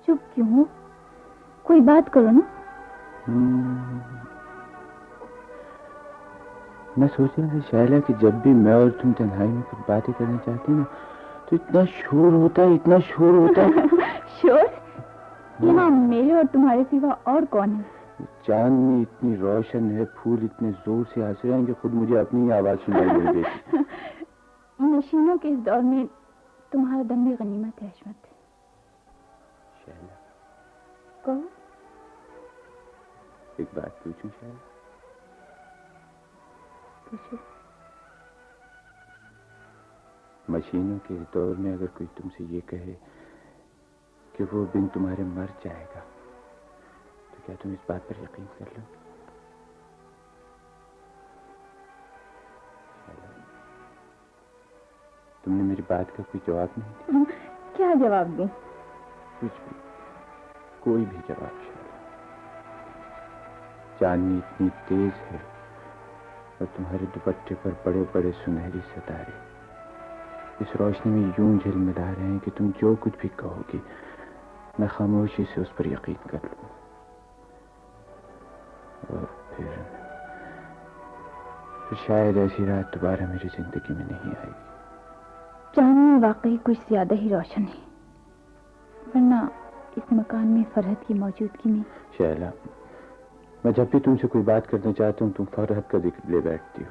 चुप क्यों हो? कोई बात करो ना। मैं सोच रहा था शैला कि जब भी मैं और तुम तन्हाई में कुछ बातें करना चाहते ना तो इतना शोर होता है, इतना शोर होता है। शोर? यहाँ मेरे और तुम्हारे सिवा और कौन है? चांदनी इतनी रोशन है, फूल इतने जोर से हंस रहे हैं कि खुद मुझे अपनी आवाज सुनाई नहीं देती। मशीनों के इस दौर में तुम्हारा दम भी गनीमत है हशमत। शैला, कहो। एक बात पूछूं शैला? पूछो। मशीनों के दौर में अगर कोई तुमसे ये कहे कि वो बिन तुम्हारे मर जाएगा तो क्या तुम इस बात पर यकीन कर लो? तुमने मेरी बात का कोई जवाब नहीं दिया। क्या जवाब दूं? कुछ भी, कोई भी जवाब शैला। चांदनी इतनी तेज है और तुम्हारे दुपट्टे पर बड़े बड़े सुनहरी सितारे इस रोशनी में यूं झिलमिला रहे हैं कि तुम जो कुछ भी कहोगी मैं खामोशी से उस पर यकीन कर लूं। और फिर शायद ऐसी रात दोबारा मेरी जिंदगी में नहीं आएगी। चांदनी वाकई कुछ ज्यादा ही रोशन है, वरना इस मकान में फरहत की मौजूदगी में। शैला, मैं जब भी तुमसे कोई बात करना चाहता हूँ तुम फरहत का जिक्र ले बैठती हो।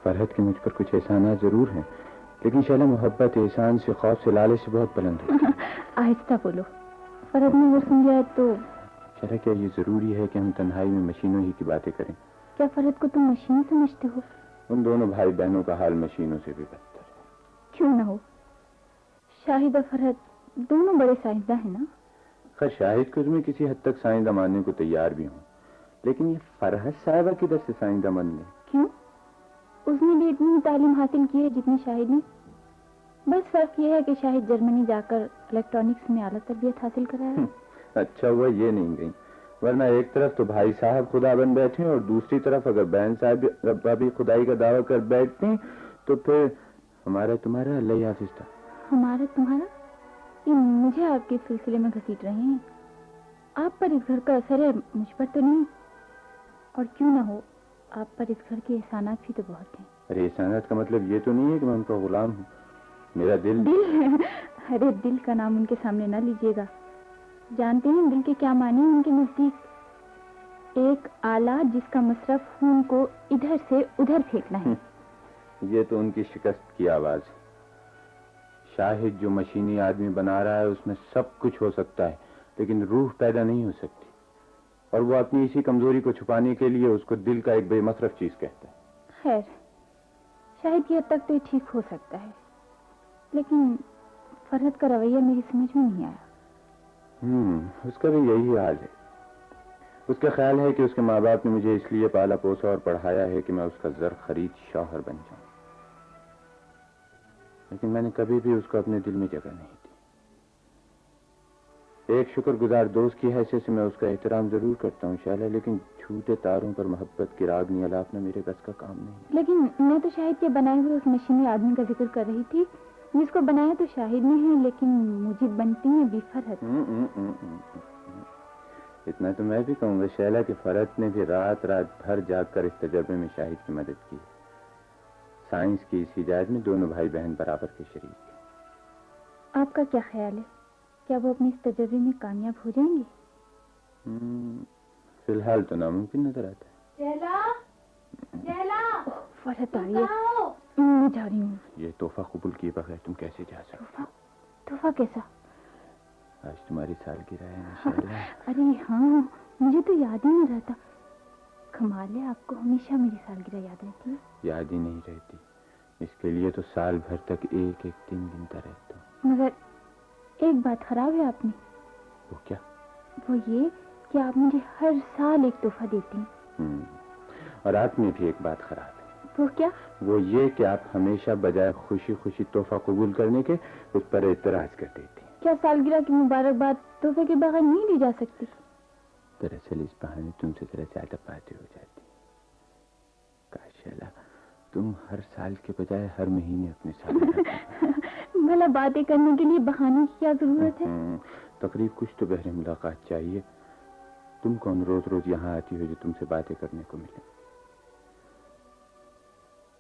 फरहत के मुझ पर कुछ एहसानात जरूर हैं, लेकिन शैला मोहब्बत एहसान से, खौफ से, लालच से बहुत बुलंद होती है। आहिस्ता बोलो, फरहत ने अगर सुन जाए तो। शैला, क्या ये जरूरी है कि हम तन्हाई में मशीनों ही की बातें करें? क्या फरहत को तुम मशीन समझते हो? उन दोनों भाई बहनों का हाल मशीनों से भी बदतर है। क्यों ना हो, शाहिद और फरहत दोनों बड़े साइंसदां हैं ना। खैर, शाहिद को मैं किसी हद तक साइंसदां मानने को तैयार भी हूँ, लेकिन ये फरहत साहिबा किधर से साइंसदां बन गई? क्यों? उसने भी इतनी तालीम हासिल की है जितनी शाहिद ने। बस फर्क ये है कि शाहिद जर्मनी जाकर इलेक्ट्रॉनिक्स में आला तरबियत हासिल करा है। अच्छा हुआ ये नहीं गई, वरना एक तरफ तो भाई साहब खुदा बन बैठे और दूसरी तरफ अगर बहन साहब भी खुदाई का दावा कर बैठते तो फिर हमारा तुम्हारा अल्लाह हाफिज था। हमारा तुम्हारा? ये मुझे आपके सिलसिले में घसीट रहे हैं। आप पर इस घर का असर है, मुझ पर तो नहीं। और क्यों ना हो, आप पर इस घर के एहसानात भी तो बहुत हैं। अरे एहसानात का मतलब ये तो नहीं है कि मैं उनका गुलाम हूँ। मेरा दिल अरे दिल का नाम उनके सामने ना लीजिएगा। जानते हैं दिल के क्या माने उनके नजदीक? एक आला जिसका मसरफ खून को इधर से उधर फेंकना है। ये तो उनकी शिकस्त की आवाज। शाहिद जो मशीनी आदमी बना रहा है उसमें सब कुछ हो सकता है, लेकिन रूह पैदा नहीं हो सकती। और वो अपनी इसी कमजोरी को छुपाने के लिए उसको दिल का एक बेमसरफ चीज कहता है। खैर, शायद ये हद तक तो ठीक हो सकता है, लेकिन फरहत का रवैया मेरी समझ में नहीं आया। उसका भी यही हाल है। उसका ख्याल है कि उसके माँ बाप ने मुझे इसलिए पाला पोसा और पढ़ाया है कि मैं उसका जर खरीद शौहर बन जाऊं, लेकिन मैंने कभी भी उसको अपने दिल में जगह नहीं दी। एक शुक्रगुजार दोस्त की हैसियत से मैं उसका एहतराम जरूर करता हूँ शैला, लेकिन झूठे तारों पर मोहब्बत की रागनी अलापना मेरे बस का काम नहीं। लेकिन मैं तो शाहिद के बनाए हुए उस मशीनी आदमी का जिक्र कर रही थी, जिसको बनाया तो शाहिद ने है, लेकिन मुझे बनती है भी फरहत। इतना तो मैं भी कहूंगा शैला कि फरहत ने भी रात रात भर जागकर इस तजर्बे में शाहिद की मदद की। साइंस की इस इजाद में दोनों भाई बहन बराबर के शरीक हैं। आपका क्या ख्याल है, क्या वो अपने इस तजर्बे में कामयाब हो जाएंगे? फिलहाल तो नामुमकिन नजर आता है। फरहत आ रही है, मैं जा रही हूँ। ये तोहफा कबूल किए बगैर तुम कैसे जा सकते? तोहफा कैसा? आज तुम्हारी सालगिरह है ना शैला। अरे हाँ, मुझे तो याद ही नहीं रहता। कमाल है, आपको हमेशा मेरी सालगिरह याद रहती है। याद ही नहीं रहती, इसके लिए तो साल भर तक एक एक दिन गिनता रहता हूँ। मगर एक बात खराब है आप में। वो क्या? वो ये कि आप मुझे हर साल एक तोहफा देती हैं। और आप में भी एक बात खराब है। वो क्या? वो ये कि आप हमेशा बजाय खुशी खुशी तोहफा कबूल करने के उस पर एतराज कर देती हैं। क्या सालगिरह की मुबारकबाद तोहफे के बगैर नहीं दी जा सकती? दरअसल इस बहाने तुमसे जरा ज्यादा बातें हो जाती। काश शैला तुम हर साल के बजाय हर महीने अपने साथ भला बातें करने के लिए बहाने की क्या जरूरत है? तकरीब कुछ तो बहरे मुलाकात चाहिए। तुम कौन रोज रोज यहाँ आती हो जो तुमसे बातें करने को मिले?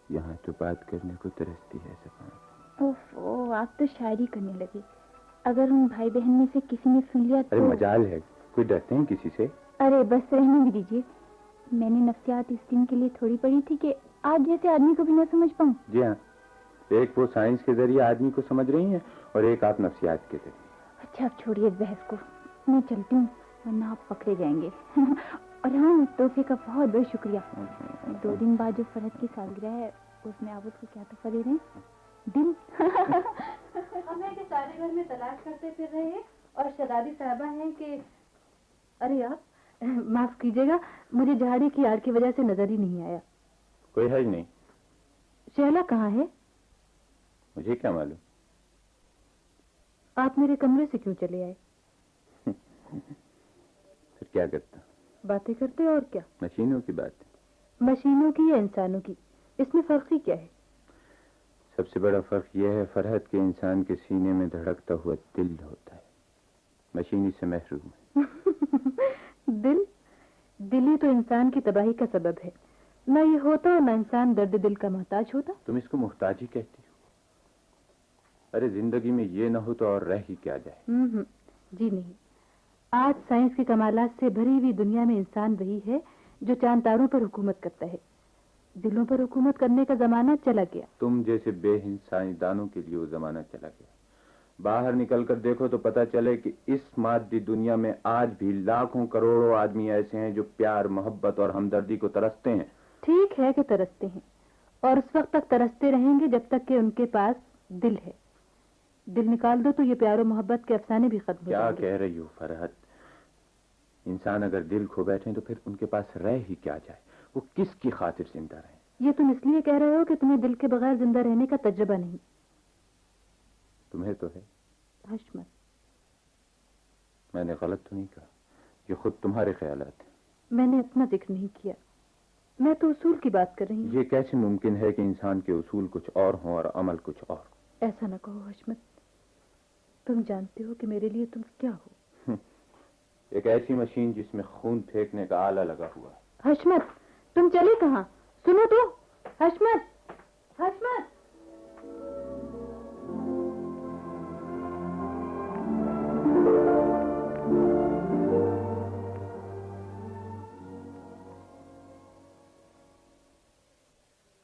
यहाँ तो बात करने को तरसती है सफा। ओह, आप तो शायरी करने लगे। अगर उन भाई बहन में से किसी ने सुन लिया तो? अरे मजाल है, कोई डरते हैं किसी से? अरे बस रहने भी दीजिए। मैंने नफ्सियात इस दिन के लिए थोड़ी पढ़ी थी कि आप जैसे आदमी को भी न समझ पाऊं। जी हाँ, एक वो साइंस के जरिए आदमी को समझ रही हैं और एक आप नफ्सियात के जरिए। अच्छा, अब छोड़िए इस बहस को, मैं चलती हूँ वरना आप पकड़े जाएंगे। और हाँ, तोहफे का बहुत बहुत शुक्रिया। 2 दिन बाद जो फरहत की सालगिरह है उसमें आप उसको क्या तोहफा दे रहे हैं? दिल। हमें के सारे घर में तलाश करते फिर रहे हैं और शहजादी साहबा हैं कि अरे आप माफ कीजिएगा, मुझे झाड़ी की आड़ की वजह से नजर ही नहीं आया। कोई है ही नहीं। शैला कहाँ है? मुझे क्या मालूम। आप मेरे कमरे से क्यों चले आए? फिर क्या करता? बातें करते और क्या। मशीनों की बात। मशीनों की या इंसानों की, इसमें फर्क ही क्या है? सबसे बड़ा फर्क यह है फरहत के इंसान के सीने में धड़कता हुआ दिल होता है, मशीनी से महरूम है। दिल ही तो इंसान की तबाही का सबब है। न ये होता और न इंसान दर्द दिल का मोहताज होता। तुम इसको मोहताजी कहती हो? अरे जिंदगी में ये न हो तो और रह ही क्या जाए। जी नहीं, आज साइंस के कमालात से भरी हुई दुनिया में इंसान वही है जो चांद तारों पर हुकूमत करता है। दिलों पर हुकूमत करने का जमाना चला गया। तुम जैसे बेहिंस साइंसदानों के लिए वो जमाना चला गया। बाहर निकल कर देखो तो पता चले कि इस मादी दुनिया में आज भी लाखों करोड़ों आदमी ऐसे हैं जो प्यार, मोहब्बत और हमदर्दी को तरसते हैं। ठीक है कि तरसते हैं, और उस वक्त तक तरसते रहेंगे जब तक कि उनके पास दिल है। दिल निकाल दो तो ये प्यार और मोहब्बत के अफसाने भी खत्म हो जाएंगे। क्या कह रही हो फरहत? इंसान अगर दिल खो बैठे तो फिर उनके पास रह ही क्या जाए? वो किसकी खातिर जिंदा रहे? ये तुम इसलिए कह रहे हो कि तुम्हें दिल के बगैर जिंदा रहने का तजुर्बा नहीं। तुम्हें तो है। हशमत, मैंने गलत तो नहीं कहा? ये खुद तुम्हारे ख्यालात हैं। मैंने अपना जिक्र नहीं किया, मैं तो उसूल की बात कर रही हूँ। ये कैसे मुमकिन है कि इंसान के उसूल कुछ और हों और अमल कुछ और? ऐसा न कहो हशमत, तुम जानते हो कि मेरे लिए तुम क्या हो। एक ऐसी मशीन जिसमें खून फेंकने का आला लगा हुआ। हशमत, तुम चले कहाँ? सुनो तो, हशमत, हशमत।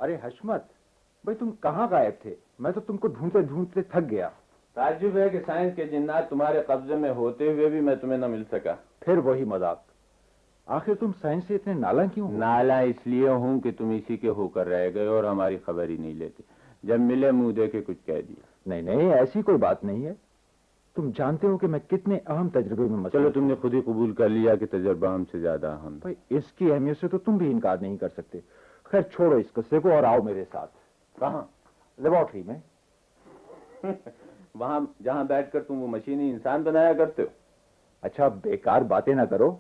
अरे हशमत, भाई तुम कहाँ गायब थे? मैं तो तुमको ढूंढते ढूंढते थक गया। ताज्जुब है कि साइंस के जिन्नात तुम्हारे कब्जे में होते हुए भी मैं तुम्हें न मिल सका। फिर वही मजाक। आखिर तुम साइंस से इतने नाला क्यों हो? नाला इसलिए हूँ कि तुम इसी के होकर रह गए और हमारी खबर ही नहीं लेते। जब मिले मुंह देके कुछ कह दिया। नहीं नहीं, ऐसी कोई बात नहीं है। तुम जानते हो कि मैं कितने अहम तजुर्बे में मसरूफ। चलो, तुमने खुद ही कबूल कर लिया कि तजुर्बा हमसे ज्यादा अहम। भाई इसकी अहमियत से तो तुम भी इनकार नहीं कर सकते। खैर छोड़ो इस किस्से को और आओ मेरे साथ। कहाँ? लेबोरेटरी में। वहां जहां बैठकर तुम वो मशीनी इंसान बनाया करते हो। अच्छा, बेकार बातें ना करो।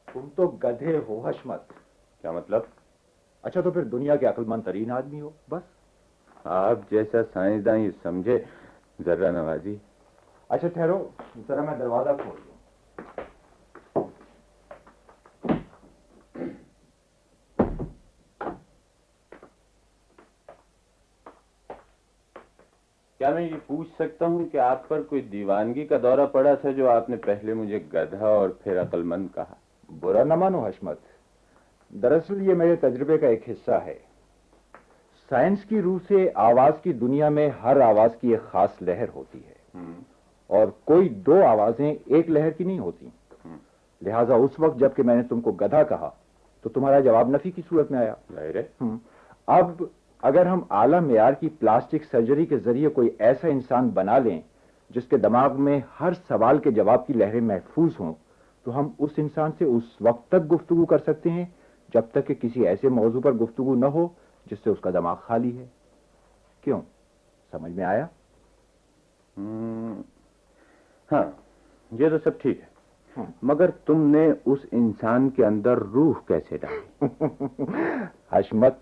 तुम तो गधे हो हशमत। क्या मतलब? अच्छा, तो फिर दुनिया के अक्लमंद तरीन आदमी हो बस। आप जैसा साइंसदान ये समझे जर्रा नवाजी। अच्छा ठहरो, जरा मैं दरवाजा खोल दूं। क्या मैं ये पूछ सकता हूँ कि आप पर कोई दीवानगी का दौरा पड़ा था जो आपने पहले मुझे गधा और फिर अक्लमंद कहा? बुरा न मानो हशमत, दरअसल ये मेरे तजुर्बे का एक हिस्सा है। साइंस की रूह से आवाज की दुनिया में हर आवाज की एक खास लहर होती है और कोई दो आवाजें एक लहर की नहीं होती। लिहाजा उस वक्त जबकि मैंने तुमको गधा कहा तो तुम्हारा जवाब नफी की सूरत में आया। जाहिर है। अब अगर हम आला मेयार की प्लास्टिक सर्जरी के जरिए कोई ऐसा इंसान बना लें जिसके दिमाग में हर सवाल के जवाब की लहरें महफूज हों, तो हम उस इंसान से उस वक्त तक गुफ्तगू कर सकते हैं जब तक कि किसी ऐसे मौजू पर गुफ्तगू न हो जिससे उसका दिमाग खाली है। क्यों, समझ में आया? हाँ, ये तो सब ठीक है, मगर तुमने उस इंसान के अंदर रूह कैसे डाली? हशमत,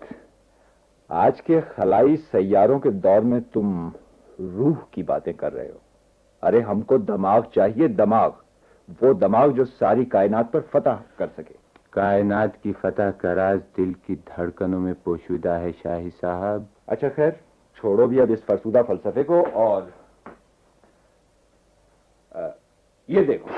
آج کے خلائی سیاروں کے دور میں تم روح کی باتیں کر رہے ہو. ارے ہم کو دماغ چاہیے، دماغ، وہ دماغ جو ساری کائنات پر فتح کر سکے. کائنات کی فتح کا راز دل کی دھڑکنوں میں پوشیدہ ہے شاہی صاحب. اچھا خیر، چھوڑو بھی اب اس فرسودہ فلسفے کو، اور یہ دیکھو.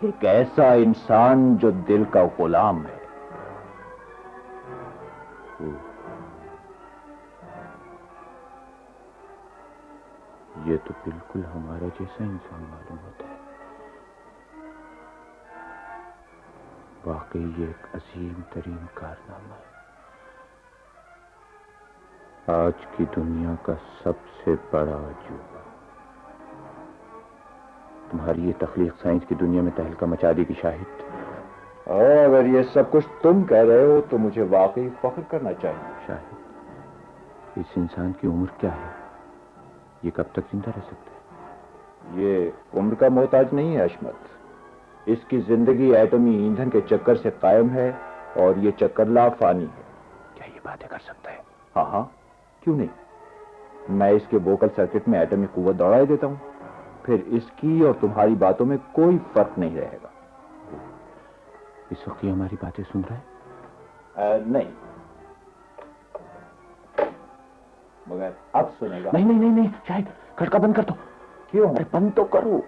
ایک ایسا انسان جو دل کا غلام ہے. یہ تو بالکل ہمارا جیسا انسان معلوم ہوتا ہے. واقعی یہ ایک عظیم ترین کارنامہ ہے. آج کی دنیا کا سب سے بڑا عجوبہ. تمہاری یہ تخلیق سائنس کی دنیا میں تہلکہ مچا دی گی شاہد. اور اگر یہ سب کچھ تم کہہ رہے ہو تو مجھے واقعی فخر کرنا چاہیے. شاہد، اس انسان کی عمر کیا ہے؟ یہ کب تک زندہ رہ سکتا ہے؟ یہ عمر کا محتاج نہیں ہے حشمت. اس کی زندگی ایٹمی ایندھن کے چکر سے قائم ہے، اور یہ چکر لا فانی ہے. کیا یہ باتیں کر سکتا ہے؟ ہاں ہاں، کیوں نہیں. میں اس کے ووکل سرکٹ میں ایٹمی قوت دوڑائے دیتا ہوں، پھر اس کی اور تمہاری باتوں میں کوئی فرق نہیں رہے گا. اس وقت یہ ہماری باتیں سن رہا ہے؟ نہیں، مگر اب سنے گا. نہیں شاہد، کھڑکا بند کر دو. کیوں؟ ارے بند تو کرو.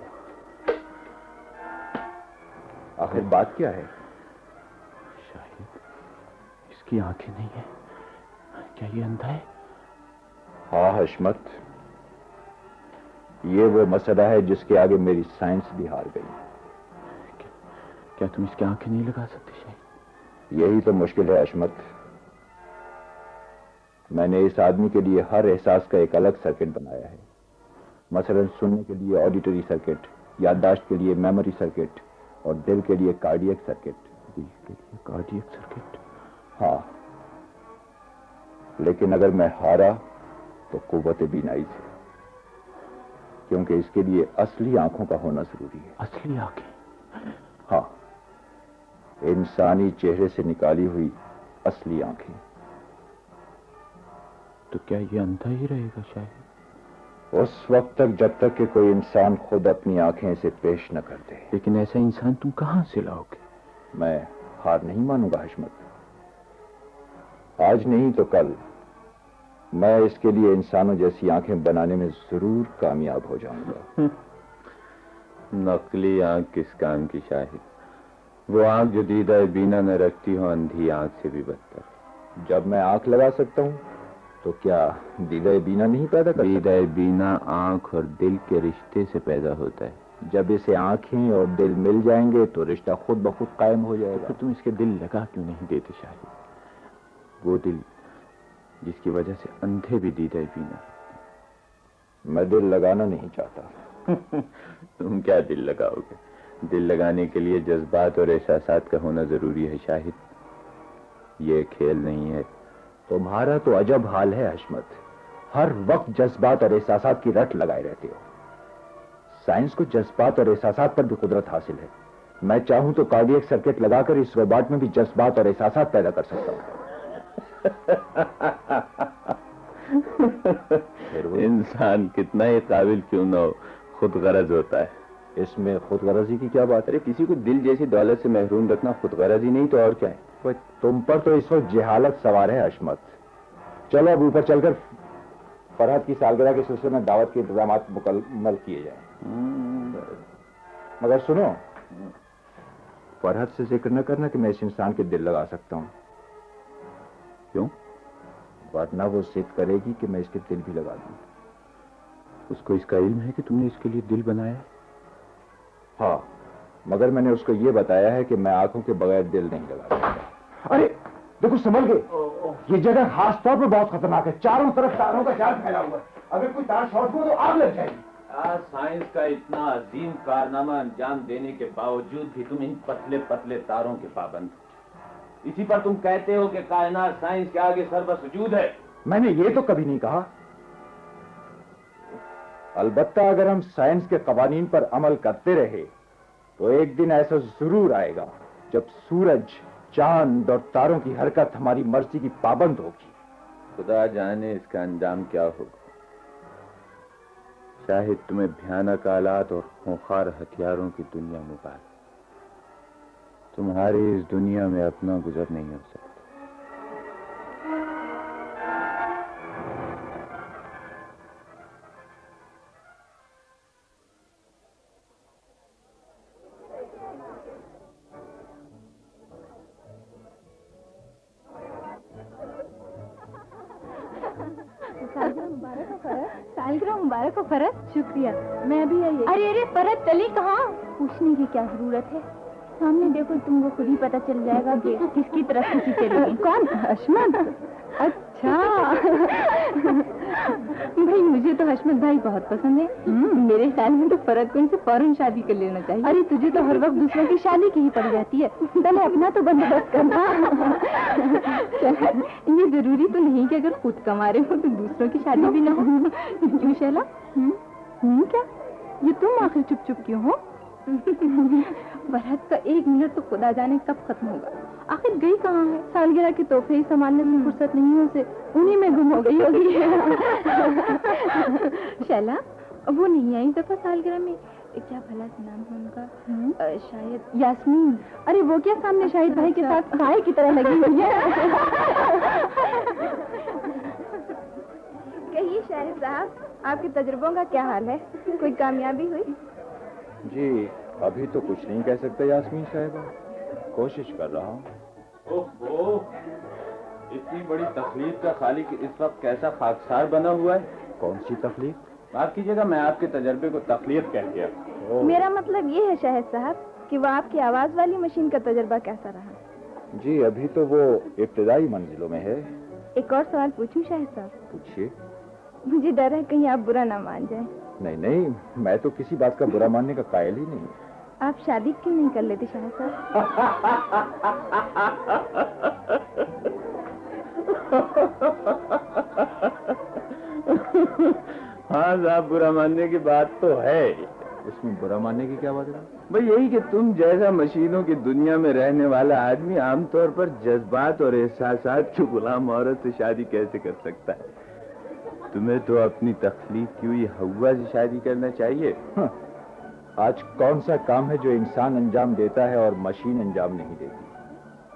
آخر بات کیا ہے؟ شاہد، اس کی آنکھیں نہیں ہیں. کیا یہ اندھا ہے؟ ہاں حشمت، یہ وہ مسئلہ ہے جس کے آگے میری سائنس بھی ہار گئی. کیا تم اس کی آنکھیں نہیں لگا سکتے شاہد؟ یہی تو مشکل ہے حشمت. میں نے اس آدمی کے لیے ہر احساس کا ایک الگ سرکٹ بنایا ہے. مثلا سننے کے لیے آڈیٹری سرکٹ، یادداشت کے لیے میموری سرکٹ، اور دل کے لیے کارڈیک سرکٹ. دل کے لیے کارڈیک سرکٹ؟ ہاں، لیکن اگر میں ہارا تو قوت بینائی سے، کیونکہ اس کے لیے اصلی آنکھوں کا ہونا ضروری ہے. اصلی آنکھیں؟ ہاں، انسانی چہرے سے نکالی ہوئی اصلی آنکھیں. تو کیا یہ اندھا ہی رہے گا شاہد؟ اس وقت تک جب تک کہ کوئی انسان خود اپنی آنکھیں اسے پیش نہ کر دے. لیکن ایسا انسان تم کہاں سے لاؤ گے؟ میں ہار نہیں مانوں گا حشمت. آج نہیں تو کل میں اس کے لیے انسانوں جیسی آنکھیں بنانے میں ضرور کامیاب ہو جاؤں گا. نقلی آنکھ کس کام کی شاہد؟ وہ آنکھ جو دیدہ بینا نہ رکھتی ہو اندھی آنکھ سے بھی بدتر. جب میں آنکھ لگا سکتا ہوں تو کیا دیدہ بینا نہیں پیدا کر سکتا؟ دیدہ بینا آنکھ اور دل کے رشتے سے پیدا ہوتا ہے. جب اسے آنکھیں اور دل مل جائیں گے تو رشتہ خود بخود قائم ہو جائے گا. تو تم اس کے دل لگا کیوں نہیں دیتے شاہد؟ وہ دل جس کی وجہ سے اندھے بھی دیدہ بینا. میں دل لگانا نہیں چاہتا. تم کیا دل لگاؤ گے؟ دل لگانے کے لیے جذبات اور احساسات کا ہونا ضروری ہے شاہد. یہ کھیل نہیں ہے. تمہارا تو عجب حال ہے حشمت. ہر وقت جذبات اور احساسات کی رٹ لگائے رہتے ہو. سائنس کو جذبات اور احساسات پر بھی قدرت حاصل ہے. میں چاہوں تو کارڈیک سرکٹ لگا کر اس روبوٹ میں بھی جذبات اور احساسات پیدا کر سکتا ہوں. انسان کتنا ہی قابل کیوں نہ ہو، خود غرض ہوتا ہے. اس میں خود غرضی کی کیا بات ہے؟ ارے کسی کو دل جیسی دولت سے محروم رکھنا خود غرض ہی نہیں تو اور کیا ہے؟ تم پر تو اس وقت جہالت سوار ہے حشمت. چلو اب اوپر چل کر فرحت کی سالگرہ کے سلسلے میں دعوت کے انتظامات مکمل کیے جائیں. مگر سنو، فرحت سے ذکر نہ کرنا کہ میں اس انسان کے دل لگا سکتا ہوں. کیوں؟ ورنہ وہ ضد کرے گی کہ میں اس کے دل بھی لگا دوں. اس کو اس کا علم ہے کہ تم نے اس کے لیے دل بنایا ہے؟ ہاں، مگر میں نے اس کو یہ بتایا ہے کہ میں آنکھوں کے بغیر دل نہیں لگا سکتا. ارے دیکھو سنبھل گئے. یہ جگہ خاص طور پر بہت خطرناک ہے. چاروں طرف تاروں کا جال پھیلا ہوا ہے. اگر کوئی تار شارٹ ہو تو آگ لگ جائے گی. سائنس کا اتنا عظیم کارنامہ انجام دینے کے باوجود بھی تم ان پتلے پتلے تاروں کے پابند ہو. اسی پر تم کہتے ہو کہ کائنات سائنس کے آگے سر بسجود ہے. میں نے یہ تو کبھی نہیں کہا. البتہ اگر ہم سائنس کے قوانین پر عمل کرتے رہے تو ایک دن ایسا ضرور آئے گا جب سورج، چاند اور تاروں کی حرکت ہماری مرضی کی پابند ہوگی۔ خدا جانے اس کا انجام کیا ہوگا۔ شاہد تمہیں بھیانک آلات اور خونخوار ہتھیاروں کی دنیا میں پال، تمہاری اس دنیا میں اپنا گزر نہیں ہو سکتا۔ سالگرہ مبارک ہو فرت۔ شکریہ، میں ابھی آئی۔ ارے فرت چلی کہاں؟ پوچھنے کی کیا ضرورت ہے، سامنے دیکھو، تم کو خود ہی پتہ چل جائے گا کہ کس کی طرف کسی چلی گئی۔ کون؟ حشمت؟ اچھا بھائی مجھے تو حشمت بھائی بہت پسند ہے، میرے خیال میں تو فرت کو ان سے فوراً شادی کر لینا چاہیے۔ ارے تجھے تو ہر وقت دوسروں کی شادی کی ہی پڑ جاتی ہے، پہلے اپنا تو بندوبست کرنا۔ یہ ضروری تو نہیں کہ اگر خود کما رہے ہو تو دوسروں کی شادی بھی نہ ہو۔ کیوں شیلا؟ کیا یہ تم آخر چپ چپ کیوں ہو؟ فرحت کا 1 منٹ تو خدا جانے کب ختم ہوگا۔ آخر گئی کہاں ہے؟ سالگرہ کے تحفے ہی سنبھالنے میں فرصت نہیں ہے اسے، انہی میں گم ہو گئی ہوگی۔ شیلا وہ نہیں آئی دفعہ سالگرہ میں، کیا بھلا نام ہے ان کا؟ شاید یاسمین۔ ارے وہ کیا سامنے شاہد بھائی کے ساتھ سائے کی طرح لگی ہوئی ہے؟ کہیے شاہد صاحب، آپ کے تجربوں کا کیا حال ہے؟ کوئی کامیابی ہوئی؟ جی ابھی تو کچھ نہیں کہہ سکتے یاسمین صاحبہ، کوشش کر رہا ہوں۔ اوہ، اتنی بڑی تخلیق کا خالق اس وقت کیسا خاکسار بنا ہوا ہے؟ کون سی تخلیق؟ معاف کیجیے گا، میں آپ کے تجربے کو تخلیق کہہ گیا۔ میرا مطلب یہ ہے شاہد صاحب کہ وہ آپ کی آواز والی مشین کا تجربہ کیسا رہا؟ جی ابھی تو وہ ابتدائی منزلوں میں ہے۔ ایک اور سوال پوچھوں شاہد صاحب؟ پوچھیے۔ مجھے ڈر ہے کہیں آپ برا نہ مان جائیں۔ نہیں، میں تو کسی بات کا برا ماننے کا قائل ہی نہیں۔ آپ شادی کیوں نہیں کر لیتے شاہد صاحب؟ ہاں صاحب، برا ماننے کی بات تو ہے۔ اس میں برا ماننے کی کیا بات ہے؟ بھئی یہی کہ تم جیسا مشینوں کی دنیا میں رہنے والا آدمی عام طور پر جذبات اور احساسات کی غلام عورت سے شادی کیسے کر سکتا ہے؟ تمہیں تو اپنی تخلیق کی ہوئی حوا سے شادی کرنا چاہیے۔ آج کون سا کام ہے جو انسان انجام دیتا ہے اور مشین انجام نہیں دیتی؟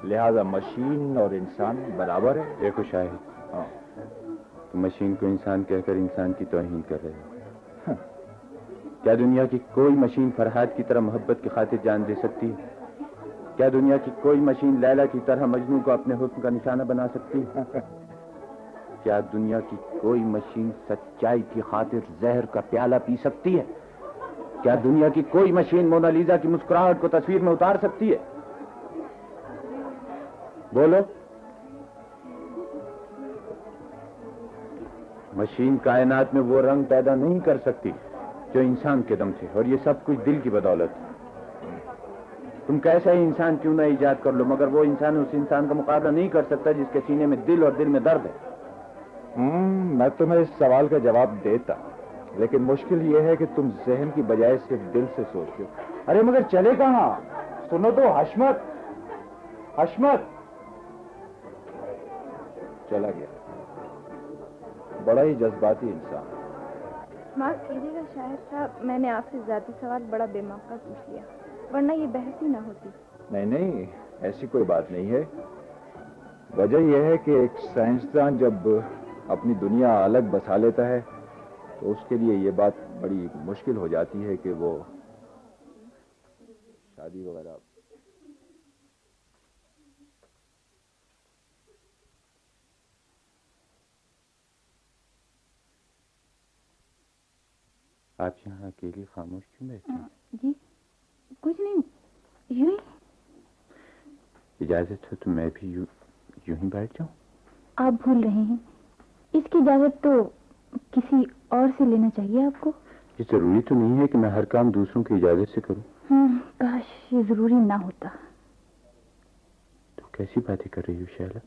لہذا مشین اور انسان برابر ہے۔ دیکھو شاہد، تم مشین کو انسان کہہ کر انسان کی توہین کر رہے ہو۔ کیا دنیا کی کوئی مشین فرحات کی طرح محبت کی خاطر جان دے سکتی ہے؟ کیا دنیا کی کوئی مشین لیلا کی طرح مجنوں کو اپنے حسن کا نشانہ بنا سکتی ہے؟ کیا دنیا کی کوئی مشین سچائی کی خاطر زہر کا پیالہ پی سکتی ہے؟ کیا دنیا کی کوئی مشین مونا لیزا کی مسکراہٹ کو تصویر میں اتار سکتی ہے؟ بولو۔ مشین کائنات میں وہ رنگ پیدا نہیں کر سکتی جو انسان کے دم سے، اور یہ سب کچھ دل کی بدولت ہے۔ تم کیسا ہی انسان کیوں نہ ایجاد کر لو، مگر وہ انسان اس انسان کا مقابلہ نہیں کر سکتا جس کے سینے میں دل اور دل میں درد ہے۔ میں تمہیں اس سوال کا جواب دیتا، لیکن مشکل یہ ہے کہ تم ذہن کی بجائے صرف دل سے سوچتے ہو۔ ارے مگر چلے کہاں؟ سنو تو، حشمت چلا گیا۔ بڑا ہی جذباتی انسان۔ معاف کیجیے گا شاہد صاحب، میں نے آپ سے ذاتی سوال بڑا بے موقع پوچھ لیا، ورنہ یہ بحث ہی نہ ہوتی۔ نہیں، ایسی کوئی بات نہیں ہے۔ وجہ یہ ہے کہ ایک سائنسداں جب اپنی دنیا الگ بسا لیتا ہے تو اس کے لیے یہ بات بڑی مشکل ہو جاتی ہے کہ وہ شادی وغیرہ۔ آپ یہاں اکیلی خاموش کیوں بیٹھے ہیں؟ جی کچھ نہیں، یوں ہی۔ اجازت ہو تو میں بھی یوں ہی بیٹھ جاؤں؟ آپ بھول رہے ہیں، اس کی اجازت تو کسی اور سے لینا چاہیے آپ کو۔ یہ ضروری تو نہیں ہے کہ میں ہر کام دوسروں کی اجازت سے کروں۔ کاش یہ ضروری نہ ہوتا۔ تو کیسی باتیں کر رہی ہو شیلا؟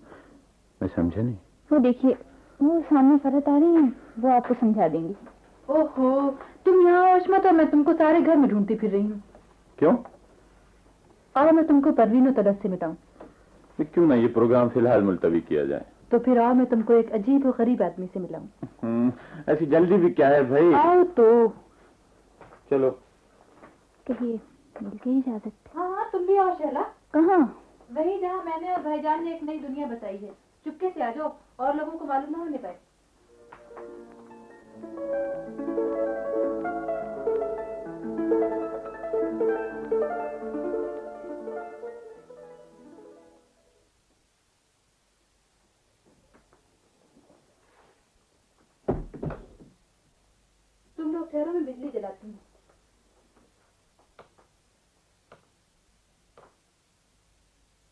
میں سمجھا نہیں۔ وہ دیکھیے، وہ سامنے فرحت آ رہی ہیں، وہ آپ کو سمجھا دیں گی۔ ओहो, तुम यहाँ आओ अश्मत, और मैं तुमको सारे घर में ढूंढती फिर रही हूँ। क्यों? आओ मैं तुमको परवीन और तलत से मिलाऊं। क्यों ना ये प्रोग्राम फिलहाल मुलतवी किया जाए। तो फिर आओ मैं तुमको एक अजीब और गरीब आदमी से मिलाऊं। ऐसी जल्दी भी क्या है भाई? आओ तो। चलो। कहिए, मिल गई इजाजत? हाँ हाँ, तुम भी आओ शैला। कहाँ? वही जहाँ मैंने और भाईजान ने एक नई दुनिया बताई है। चुपके से आ जाओ और लोगों को मालूम ना होने पाए। तुम लोग शहरों में बिजली जलाती हो।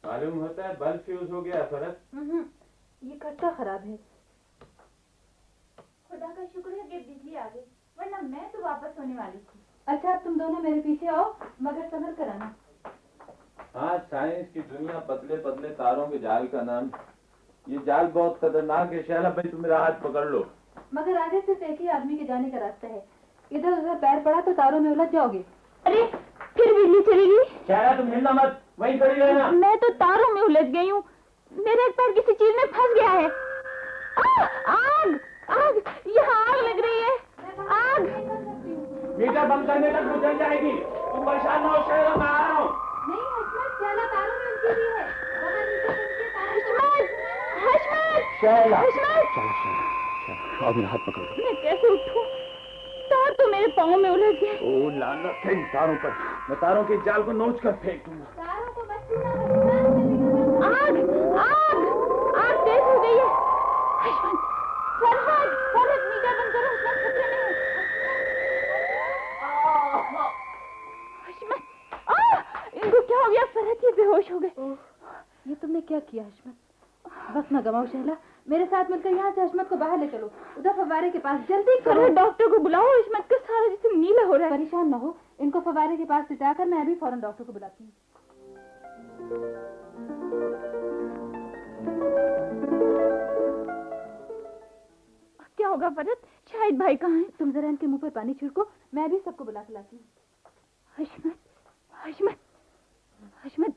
मालूम होता है बल्ब फ्यूज हो गया फरत। ये कट्टा खराब है। खुदा का शुक्र है कि बिजली आ गई, वरना मैं तो वापस होने वाली थी। अच्छा, अब तुम दोनों मेरे पीछे आओ, मगर संभल कर आना। हाँ, साइंस की दुनिया पतले पतले तारों के जाल का नाम। ये जाल बहुत खतरनाक है। शैला भाई, तुम मेरा हाथ पकड़ लो। मगर आगे सिर्फ एक ही आदमी के जाने का रास्ता है। इधर उधर पैर पड़ा तो तारों में उलझ जाओगे। अरे, फिर बिजली चली गई। शैला, तुम हिलना मत, वहीं खड़ी रहना। मैं तो तारों में उलझ गई हूँ। मेरा एक पैर किसी चीज में फंस गया है। आग! आग! यहाँ आग लग रही है। आग! मीटर बंद करने तक वो जल जाएगी। तुम परेशान ना हो शैला, मैं आ रहा हूँ। नहीं हशमत, शैला तारों में उलझी हुई है। वहाँ नीचे उनके तारों शैला, हशमत! और मेरा हाथ पकड़ लो। मैं कैसे उठूं? तार तो मेरे पाँव में उलझ गए। ओ लानत है इन तारों पर। मैं तारों के जाल को नोच कर फेंक दूंगा। तारों को मत छूना। आग! आग! आग तेज हो गई है। हशमत! फरहत! फरहत, मीटर बंद करो, हशमत खतरे में है। हशमत! इनको क्या हो गया? फरहत, ये बेहोश हो गए। ये तुमने क्या किया हशमत? वक्त न गवाओ शैला, मेरे साथ मिलकर यहाँ से हशमत को बाहर ले चलो। उधर फव्वारे के पास जल्दी करो। फरहत, डॉक्टर को बुलाओ। हशमत का सारा जिस्म नीला हो रहा है। परेशान न हो, इनको फव्वारे के पास लिटाकर मैं अभी फौरन डॉक्टर को बुलाती हूँ। क्या होगा फरहत? शाहिद भाई कहाँ हैं? तुम जरा इनके मुंह पर पानी छिड़को, मैं भी सबको बुला के लाती हूँ। हशमत! हशमत! हशमत!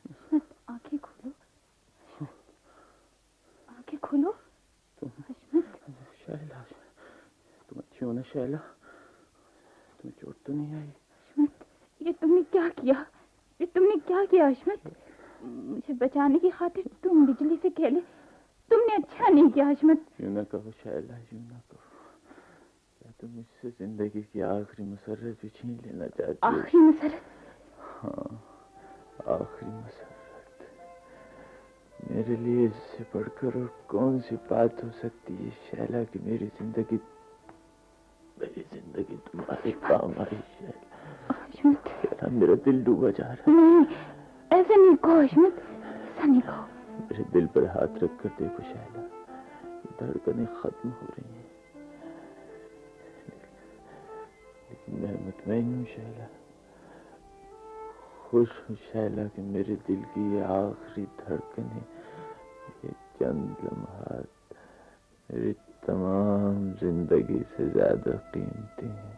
हशमत, आंखें खोलो। आंखें खोलो। हशमत! शैला, तुम अच्छी हो ना शैला? तुम्हें चोट तो नहीं आई? हशमत, ये तुमने क्या किया? ये तुमने क्या किया हशमत? मुझे बचाने की खातिर तुम बिजली से खेले। तुमने अच्छा नहीं किया हशमत। यूं ना कहो शैला, यूं ना कहो। क्या तुम मुझसे जिंदगी की आखिरी मसरत भी छीन लेना चाहती हो? आखिरी मसरत? हाँ, आखिरी मसरत। मेरे लिए इससे बढ़कर और कौन सी बात हो सकती है शैला कि मेरी जिंदगी तुम्हारे काम आई शैला। हशमत, शैला, मेरा दिल डूबा जा रहा है। नहीं, ऐसा नहीं कहो हशमत, ऐसा नहीं कहो। मेरे दिल पर हाथ रख कर देखो शैला, धड़कनें खत्म हो रही हैं, लेकिन मैं मुतमईन हूँ शैला, खुश हूँ शैला कि मेरे दिल की ये आखिरी धड़कनें, ये चंद लम्हात मेरी तमाम जिंदगी से ज्यादा कीमती हैं।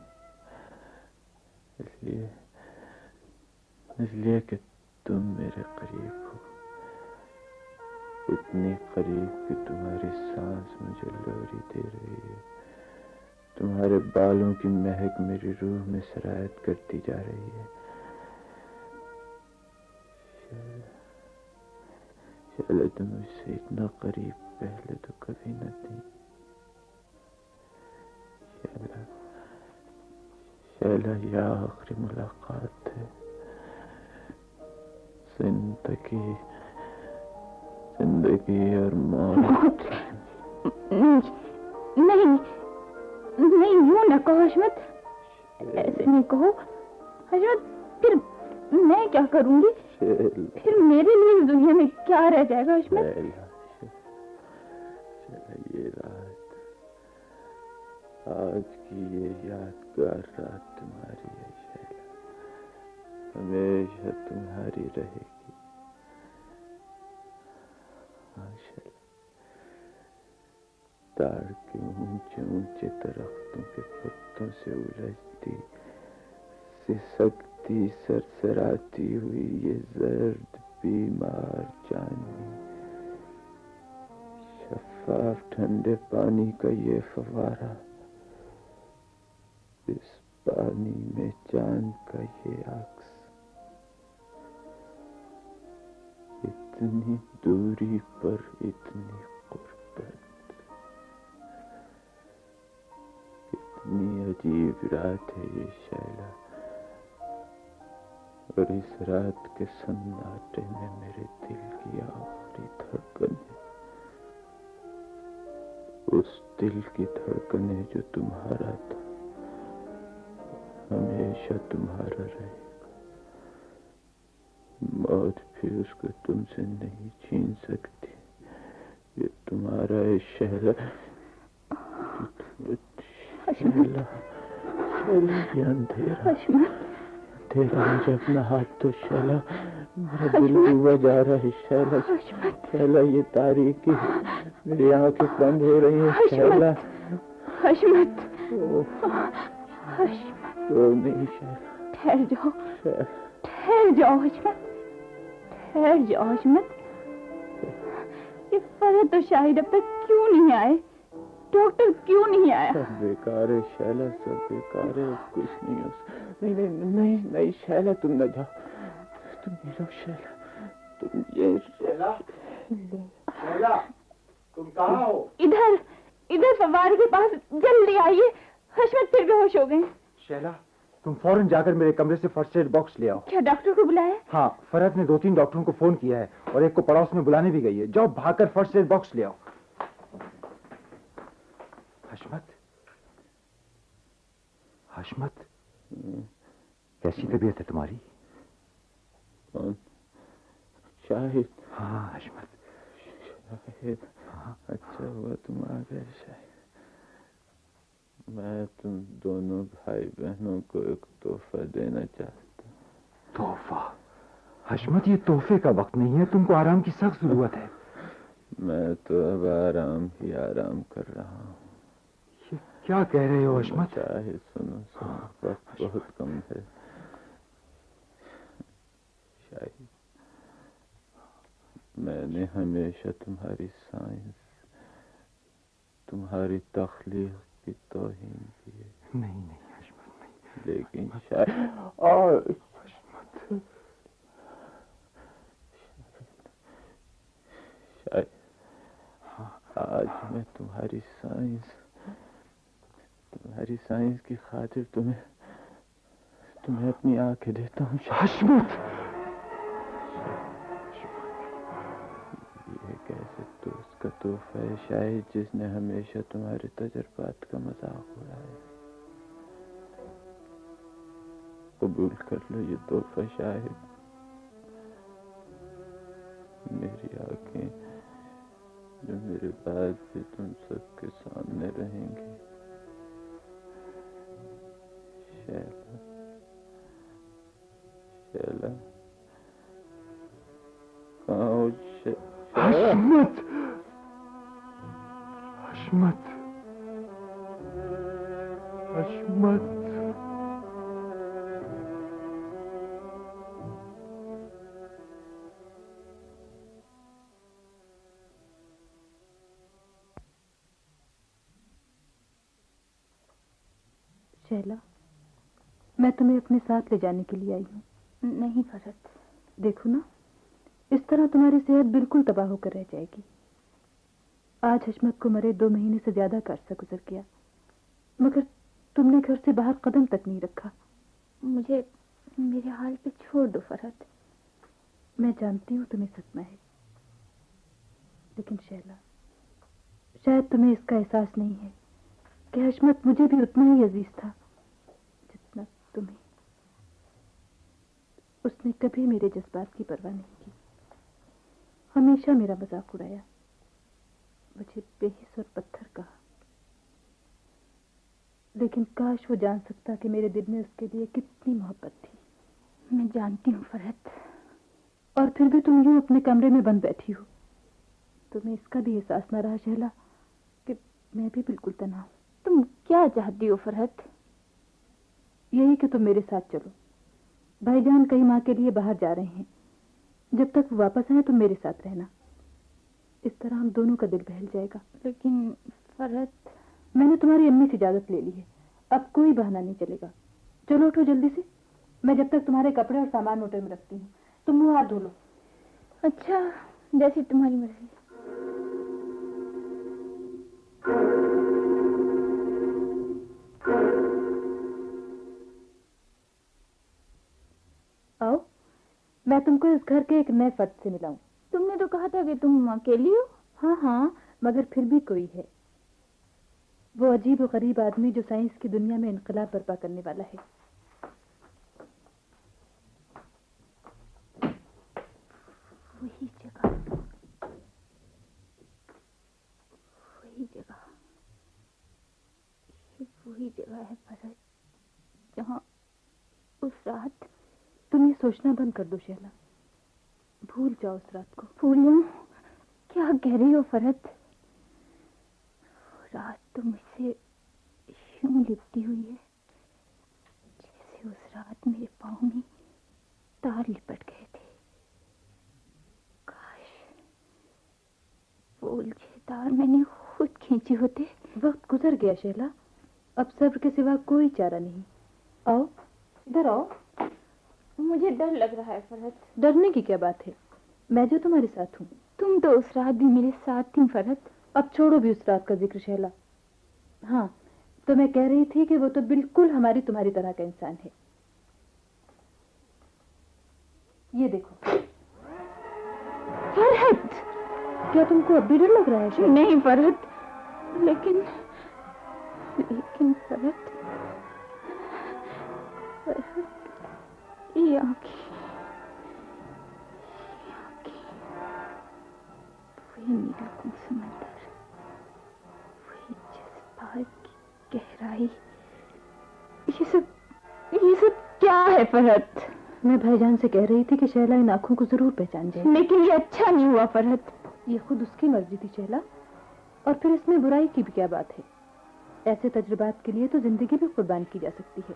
इसलिए कि तुम मेरे करीब हो, इतनी करीब कि तुम्हारी सांस मुझे लोरी दे रही है, तुम्हारे बालों की महक मेरी रूह में सरायत करती जा रही है। शैला, तुम मुझसे इतना करीब पहले तो कभी न थी। शैला, यह आखिरी मुलाकात है। जिंदगी और मौत। नहीं, यूं न कहो हशमत, ऐसे नहीं कहो हशमत। फिर मैं क्या करूंगी? फिर मेरे लिए इस दुनिया में क्या रह जाएगा हशमत? ये रात, आज की ये यादगार रात तुम्हारी है शैला, हमेशा तुम्हारी रहेगी। हाँ शैला, ताड़ के ऊंचे ऊंचे दरख्तों के पत्तों से उलझती सिसकती सरसराती हुई ये जर्द बीमार चांदनी, शफाफ ठंडे पानी का ये फवारा, इस पानी में चांद का ये अक्स, इतनी दूरी पर इतनी गुर्बत, कितनी अजीब रात है ये शैला। और इस रात के सन्नाटे में मेरे दिल की आखिरी धड़कन है, उस दिल की धड़कन है जो तुम्हारा था, हमेशा तुम्हारा रहेगा। मौत भी उसको तुमसे नहीं छीन सकती। ये तुम्हारा है शैला, शैला, शैला ये अंधेरा, तेरा मुझे अपना हाथ तो शैला, मेरा दिल डूबा जा रहा है शैला, शैला ये तारीकी, मेरी आंखें बंद हो रही हैं शैला। हशमत, तो नहीं शैला, ठहर जाओ, ठहर जाओ हशमत, ठहर जाओ हशमत। ये फरहत तो शाहिद अब तक क्यों नहीं आए? डॉक्टर क्यों नहीं आया? सब बेकार है शैला, सब बेकार है, कुछ नहीं हो सकता। नहीं नहीं नहीं नहीं शैला, तुम न जाओ, तुम नहीं जाओ शैला, तुम ये शैला, शैला, तुम कहाँ हो? इधर, इधर फव्वारे के पास, जल्दी आइए, हशमत फिर बेहोश हो गए। शैला, तुम फौरन जाकर मेरे कमरे से फर्स्ट एड बॉक्स ले आओ। क्या डॉक्टर को बुलाया? हाँ, फरहत ने 2-3 डॉक्टरों को फोन किया है और एक को पड़ोस में बुलाने भी गई है। जाओ भागकर फर्स्ट एड बॉक्स ले आओ। हशमत, हशमत, कैसी तबीयत है तुम्हारी? कौन? शाहिद? हाँ हशमत। शाहिद, हाँ। अच्छा हुआ तुम आ गए शाहिद। मैं तुम दोनों भाई बहनों को एक तोहफा देना चाहता हूँ। तोहफा? हशमत, ये तोहफे का वक्त नहीं है, तुमको आराम की सख्त जरूरत है। मैं तो अब आराम ही आराम कर रहा हूँ। क्या कह रहे हो हशमत? शाहिद सुनो सुनो, वक्त बहुत कम है शाहिद। मैंने हमेशा तुम्हारी साइंस, तुम्हारी तख्लीक की तौहीन की है। नहीं नहीं हशमत, नहीं। लेकिन शायद और शायद आज मैं तुम्हारी साइंस की खातिर तुम्हें अपनी आंखें देता हूँ हशमत। ये कैसे दोस्त का तोहफा है शायद, जिसने हमेशा तुम्हारे तजर्बात का मजाक उड़ाया। कबूल कर लो ये तोहफा शाहिद। मेरी आंखें जो मेरे बाद भी तुम सबके सामने रहेंगी शैला, शैला, कहाँ हो हशमत, हशमत, हशमत। शैला, मैं तुम्हें अपने साथ ले जाने के लिए आई हूँ। नहीं फरहत, देखो ना, इस तरह तुम्हारी सेहत बिल्कुल तबाह होकर रह जाएगी। आज हशमत को मरे 2 महीने से ज्यादा का अरसा गुजर गया, मगर तुमने घर से बाहर कदम तक नहीं रखा। मुझे मेरे हाल पे छोड़ दो फरहत। मैं जानती हूँ तुम्हें सदमा है, लेकिन शैला, शायद तुम्हें इसका एहसास नहीं है कि हशमत मुझे भी उतना ही अजीज था जितना तुम्हें। उसने कभी मेरे जज्बात की परवाह नहीं की, हमेशा मेरा मजाक उड़ाया, मुझे बेहिस और पत्थर कहा। लेकिन काश वो जान सकता कि मेरे दिल में उसके लिए कितनी मोहब्बत थी। मैं जानती हूँ फरहत, और फिर भी तुम यूं अपने कमरे में बंद बैठी हो। तुम्हें इसका भी एहसास न रहा शैला कि मैं भी बिल्कुल तन्हा हूँ। तुम क्या चाहती हो फरहत? यही कि तुम मेरे साथ चलो। भाईजान कई माह के लिए बाहर जा रहे हैं। जब तक वो वापस आए तुम मेरे साथ रहना। इस तरह हम दोनों का दिल बहल जाएगा। लेकिन फरहत, मैंने तुम्हारी अम्मी से इजाजत ले ली है। अब कोई बहाना नहीं चलेगा। चलो उठो जल्दी से। मैं जब तक तुम्हारे कपड़े और सामान मोटर में रखती हूँ। तुम मुंह हाथ धो लो। अच्छा, जैसी तुम्हारी मर्जी। आओ, मैं तुमको इस घर के एक नए फर्द से मिलाऊं। तुमने तो कहा था कि तुम अकेली हो। हाँ हाँ, मगर फिर भी कोई है। वो अजीब और गरीब आदमी जो साइंस की दुनिया में इनकलाब बर्पा करने वाला है। वही जगह, ये वही जगह है फरहत, जहाँ उस रात। तुम ये सोचना बंद कर दो शैला। भूल जाओ उस रात को। भूल जाऊं? क्या कह रही हो फरहत? रात तो मुझसे यूं लिपटी हुई है जैसे उस रात मेरे पाँव में तार लिपट गए थे। काश वो उलझे तार मैंने खुद खींचे होते। वक्त गुजर गया शैला। अब सब्र के सिवा कोई चारा नहीं। आओ, इधर आओ। मुझे डर लग रहा है फरहत। डरने की क्या बात है? मैं जो तुम्हारे साथ हूँ। तुम तो उस रात भी मेरे साथ थी फरहत। अब छोड़ो भी उस रात का जिक्र शैला। हाँ, तो मैं कह रही थी कि वो तो बिल्कुल हमारी तुम्हारी तरह का इंसान है। ये देखो। फरहत, क्या तुमको अब भी डर लग रहा है शैला? नहीं फरहत, लेकिन फरहत, ये आंखें, वही नीलकुम समंदर, वही जज्बात की गहराई, ये सब क्या है फरहत? मैं भाईजान से कह रही थी कि शैला इन आंखों को जरूर पहचान जाए। लेकिन ये अच्छा नहीं हुआ फरहत। ये खुद उसकी मर्जी थी शैला, और फिर इसमें बुराई की भी क्या बात है? ऐसे तजुर्बात के लिए तो जिंदगी भी कुर्बान की जा सकती है।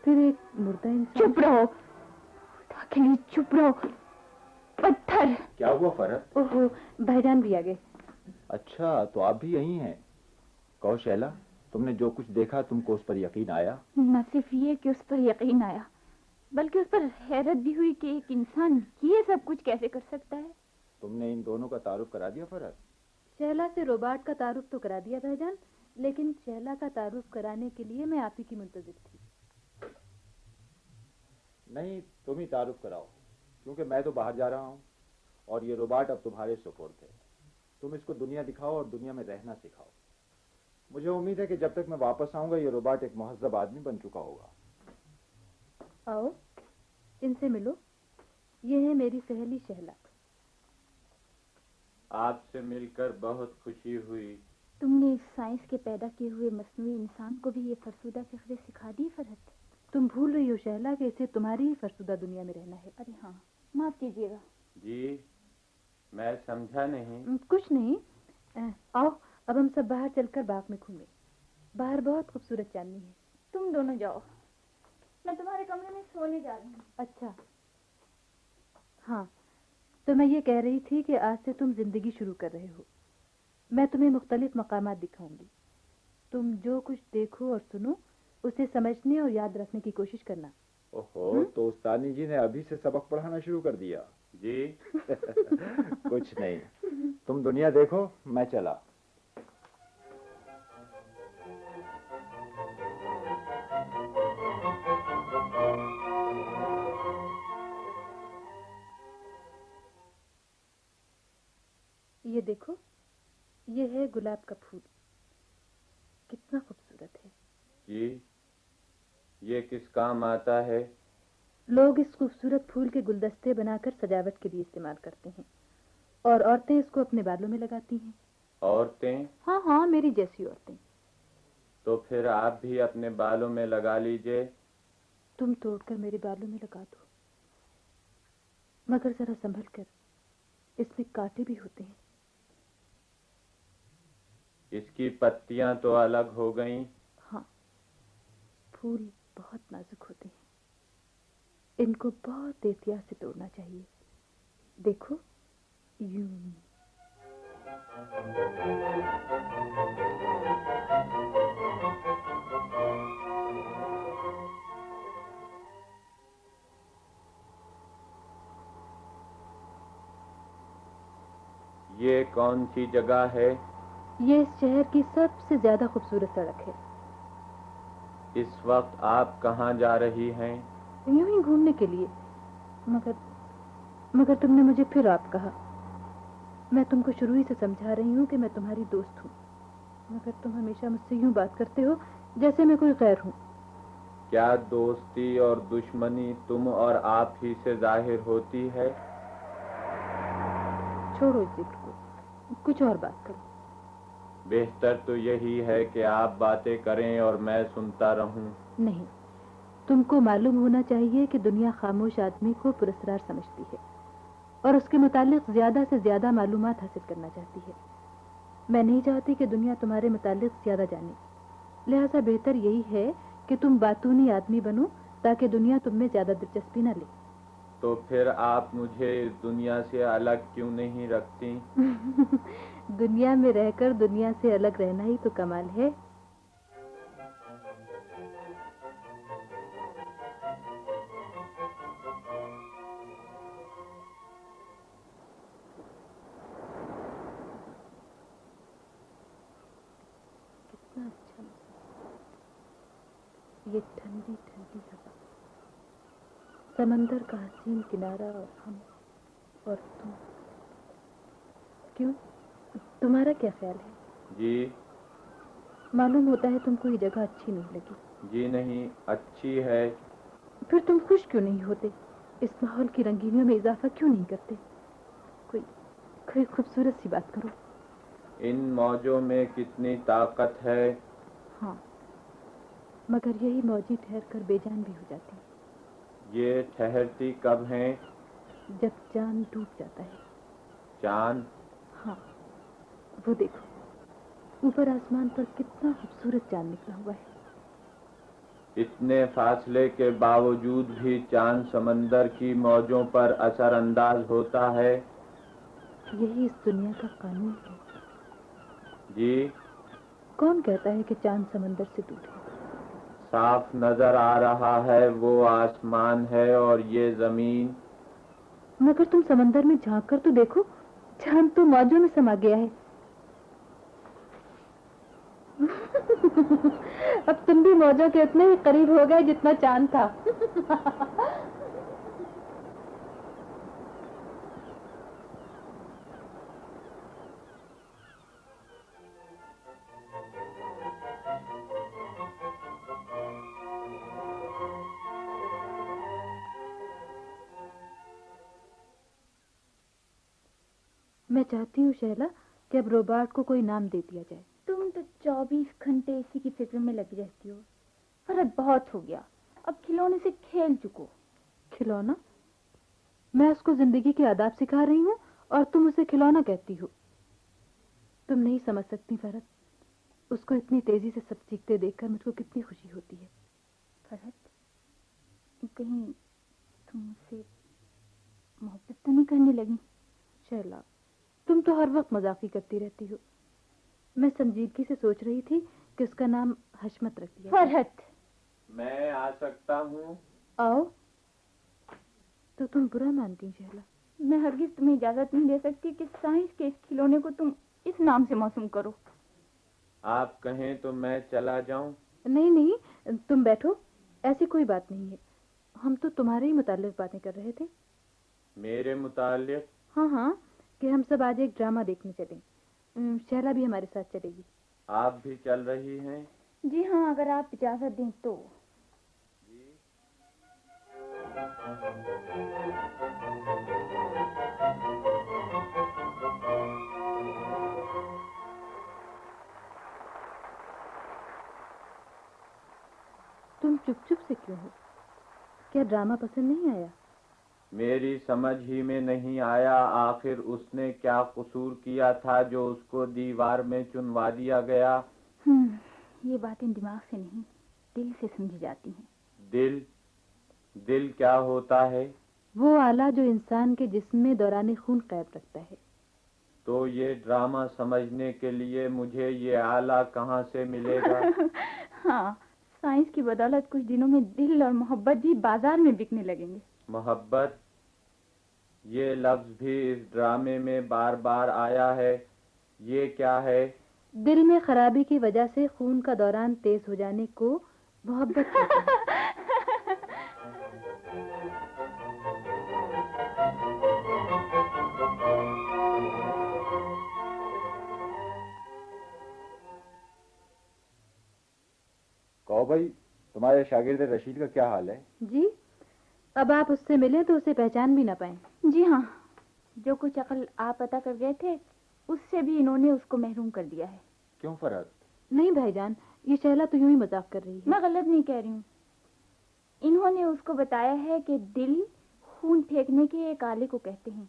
फिर एक मुर्दा इंसान। चुप रहो, खुदा के लिए चुप रहो। पत्थर। क्या हुआ फरहत? ओहो, भाईजान भी आ गए। अच्छा, तो आप भी यहीं हैं। कहो शैला, तुमने जो कुछ देखा तुमको उस पर यकीन आया? न सिर्फ ये कि उस पर यकीन आया, बल्कि उस पर हैरत भी हुई कि एक इंसान ये सब कुछ कैसे कर सकता है। तुमने इन दोनों का तारुफ करा दिया फरहत? शैला से रोबोट का तारुफ तो करा दिया भाईजान, लेकिन शैला का तारुफ कराने के लिए मैं आप ही की मुंतजिर थी। नहीं, तुम ही तारुफ कराओ, क्योंकि मैं तो बाहर जा रहा हूँ और ये रोबोट अब तुम्हारे सुपुर्द है। तुम इसको दुनिया दिखाओ और दुनिया में रहना सिखाओ। मुझे उम्मीद है कि जब तक मैं वापस आऊंगा ये रोबोट एक मुहज्जब आदमी बन चुका होगा। आओ, इनसे मिलो। ये है मेरी सहेली शहला। आपसे मिलकर बहुत खुशी हुई। तुमने इस साइंस के पैदा किए हुए मस्नूई इंसान को भी ये फरसुदा फिक्रे सिखा दी फरहत। तुम भूल रही हो शहला कि इसे तुम्हारी ही फरसुदा दुनिया में रहना है। अरे हाँ, माफ कीजिएगा। जी, मैं समझा नहीं। कुछ नहीं। आओ, अब हम सब बाहर चलकर बाग में घूमें। बाहर बहुत खूबसूरत चांदनी है। तुम दोनों जाओ, मैं तुम्हारे कमरे में सोने जा रही हूँ। अच्छा, हाँ, तो मैं ये कह रही थी कि आज से तुम जिंदगी शुरू कर रहे हो। मैं तुम्हें मुख्तलिफ मकामात दिखाऊंगी। तुम जो कुछ देखो और सुनो उसे समझने और याद रखने की कोशिश करना। ओहो, तो उस्तानी जी ने अभी से सबक पढ़ाना शुरू कर दिया? जी। कुछ नहीं, तुम दुनिया देखो, मैं चला। ये देखो, ये है गुलाब का फूल। कितना खूबसूरत है। जी, ये किस काम आता है? लोग इस खूबसूरत फूल के गुलदस्ते बनाकर सजावट के लिए इस्तेमाल करते हैं, और औरतें इसको अपने बालों में लगाती हैं। औरतें? हाँ हाँ, मेरी जैसी औरतें। तो फिर आप भी अपने बालों में लगा लीजिए। तुम तोड़कर मेरे बालों में लगा दो, मगर जरा संभल कर, इसमें कांटे भी होते हैं। اس کی پتیاں تو الگ ہو گئیں. ہاں، پھول بہت نازک ہوتے ہیں، ان کو بہت احتیاط سے توڑنا چاہیے. دیکھو، یوں. یہ کون سی جگہ ہے؟ یہ اس شہر کی سب سے زیادہ خوبصورت سڑک ہے. اس وقت آپ کہاں جا رہی ہیں؟ یوں ہی گھومنے کے لیے. مگر تم نے مجھے پھر آپ کہا. میں تم کو شروع ہی سے سمجھا رہی ہوں کہ میں تمہاری دوست ہوں، مگر تم ہمیشہ مجھ سے یوں بات کرتے ہو جیسے میں کوئی غیر ہوں. کیا دوستی اور دشمنی تم اور آپ ہی سے ظاہر ہوتی ہے؟ چھوڑو اس ذکر کو، کچھ اور بات کرو. بہتر تو یہی ہے کہ آپ باتیں کریں اور میں سنتا رہوں. نہیں، تم کو معلوم ہونا چاہیے کہ دنیا خاموش آدمی کو پراسرار سمجھتی ہے اور اس کے متعلق زیادہ سے زیادہ معلومات حاصل کرنا چاہتی ہے. میں نہیں چاہتی کہ دنیا تمہارے متعلق زیادہ جانے، لہذا بہتر یہی ہے کہ تم باتونی آدمی بنو تاکہ دنیا تم میں زیادہ دلچسپی نہ لے. تو پھر آپ مجھے اس دنیا سے الگ کیوں نہیں رکھتی؟ دنیا میں رہ کر دنیا سے الگ رہنا ہی تو کمال ہے. کتنا اچھا موسم، یہ ٹھنڈی ٹھنڈی ہوا، سمندر کا حسین کنارہ اور ہم اور تم. کیوں، تمہارا کیا خیال ہے؟ جی معلوم ہوتا ہے تم کو یہ جگہ اچھی نہیں لگی. جی نہیں، اچھی ہے. پھر تم خوش کیوں نہیں ہوتے؟ اس ماحول کی رنگینیوں میں اضافہ کیوں نہیں کرتے؟ کوئی خوبصورت سی بات کرو. ان موجوں میں کتنی طاقت ہے. ہاں، مگر یہی موجی ٹھہر کر بے جان بھی ہو جاتی. یہ ٹھہرتی کب ہیں؟ جب چاند ڈوب جاتا ہے. چاند؟ ہاں، وہ دیکھو، اوپر آسمان پر کتنا خوبصورت چاند نکلا ہوا ہے. اتنے فاصلے کے باوجود بھی چاند سمندر کی موجوں پر اثر انداز ہوتا ہے. یہی اس دنیا کا قانون ہے. جی؟ کون کہتا ہے کہ چاند سمندر سے دور ہے؟ صاف نظر آ رہا ہے، وہ آسمان ہے اور یہ زمین. مگر تم سمندر میں جھانک کر تو دیکھو، چاند تو موجوں میں سما گیا ہے. اب تم بھی موجوں کے اتنے ہی قریب ہو گئے جتنا چاند تھا. میں چاہتی ہوں شہلا کہ اب روبارٹ کو کوئی نام دے دیا جائے. تم تو 24 گھنٹے اسی کی فکر میں لگی رہتی ہو. فرق بہت ہو گیا، اب کھلونے سے کھیل چکو. کھلونا؟ میں اس کو زندگی کے آداب سکھا رہی ہوں اور تم اسے کھلونا کہتی ہو. تم نہیں سمجھ سکتی فرحت، اس کو اتنی تیزی سے سب سیکھتے دیکھ کر مجھ کو کتنی خوشی ہوتی ہے. فرحت، کہیں تم مجھ سے محبت تو نہیں کرنے لگی؟ شہلا، تم تو ہر وقت مذاق ہی کرتی رہتی ہو. میں سنجیدگی سے سوچ رہی تھی کہ اس کا نام حشمت رکھ دیا. فرحت، میں آ سکتا ہوں؟ آؤ. تو تم برا مانتی شہلا؟ میں ہرگز تمہیں اجازت نہیں دے سکتی کہ سائنس کے اس کھلونے کو تم اس نام سے موسوم کرو. آپ کہیں تو میں چلا جاؤں؟ نہیں، تم بیٹھو، ایسی کوئی بات نہیں ہے. ہم تو تمہارے ہی متعلق باتیں کر رہے تھے. میرے متعلق؟ ہاں، کہ ہم سب آج ایک ڈرامہ دیکھنے چلیں. شہلا بھی ہمارے ساتھ چلے گی. آپ بھی چل رہی ہیں؟ جی ہاں، اگر آپ اجازت دیں تو. جی. تم چپ چپ سے کیوں ہو؟ کیا ڈرامہ پسند نہیں آیا؟ मेरी समझ ही में नहीं आया आखिर उसने क्या कसूर किया था जो उसको दीवार में चुनवा दिया गया। ये बातें दिमाग से नहीं, दिल से समझी जाती हैं। दिल? दिल क्या होता है? वो आला जो इंसान के जिस्म में दौरान खून कैद रखता है। तो ये ड्रामा समझने के लिए मुझे ये आला कहाँ से मिलेगा? हाँ, साइंस की बदौलत कुछ दिनों में दिल और मोहब्बत भी बाजार में बिकने लगेंगे। मोहब्बत, ये लफ्ज भी इस ड्रामे में बार बार आया है। ये क्या है? दिल में खराबी की वजह से खून का दौरान तेज हो जाने को मोहब्बत कहते हैं। कहो भाई, तुम्हारे शागिर्द रशीद का क्या हाल है? जी, अब आप उससे मिले तो उसे पहचान भी ना पाए। जी हाँ, जो कुछ अकल आप पता कर गए थे उससे भी इन्होंने उसको महरूम कर दिया है। क्यों फरहत? नहीं भाईजान, ये शैला तो यूं ही मजाक कर रही है। मैं गलत नहीं कह रही हूँ। इन्होंने उसको बताया है कि दिल खून फेंकने के एक आले को कहते हैं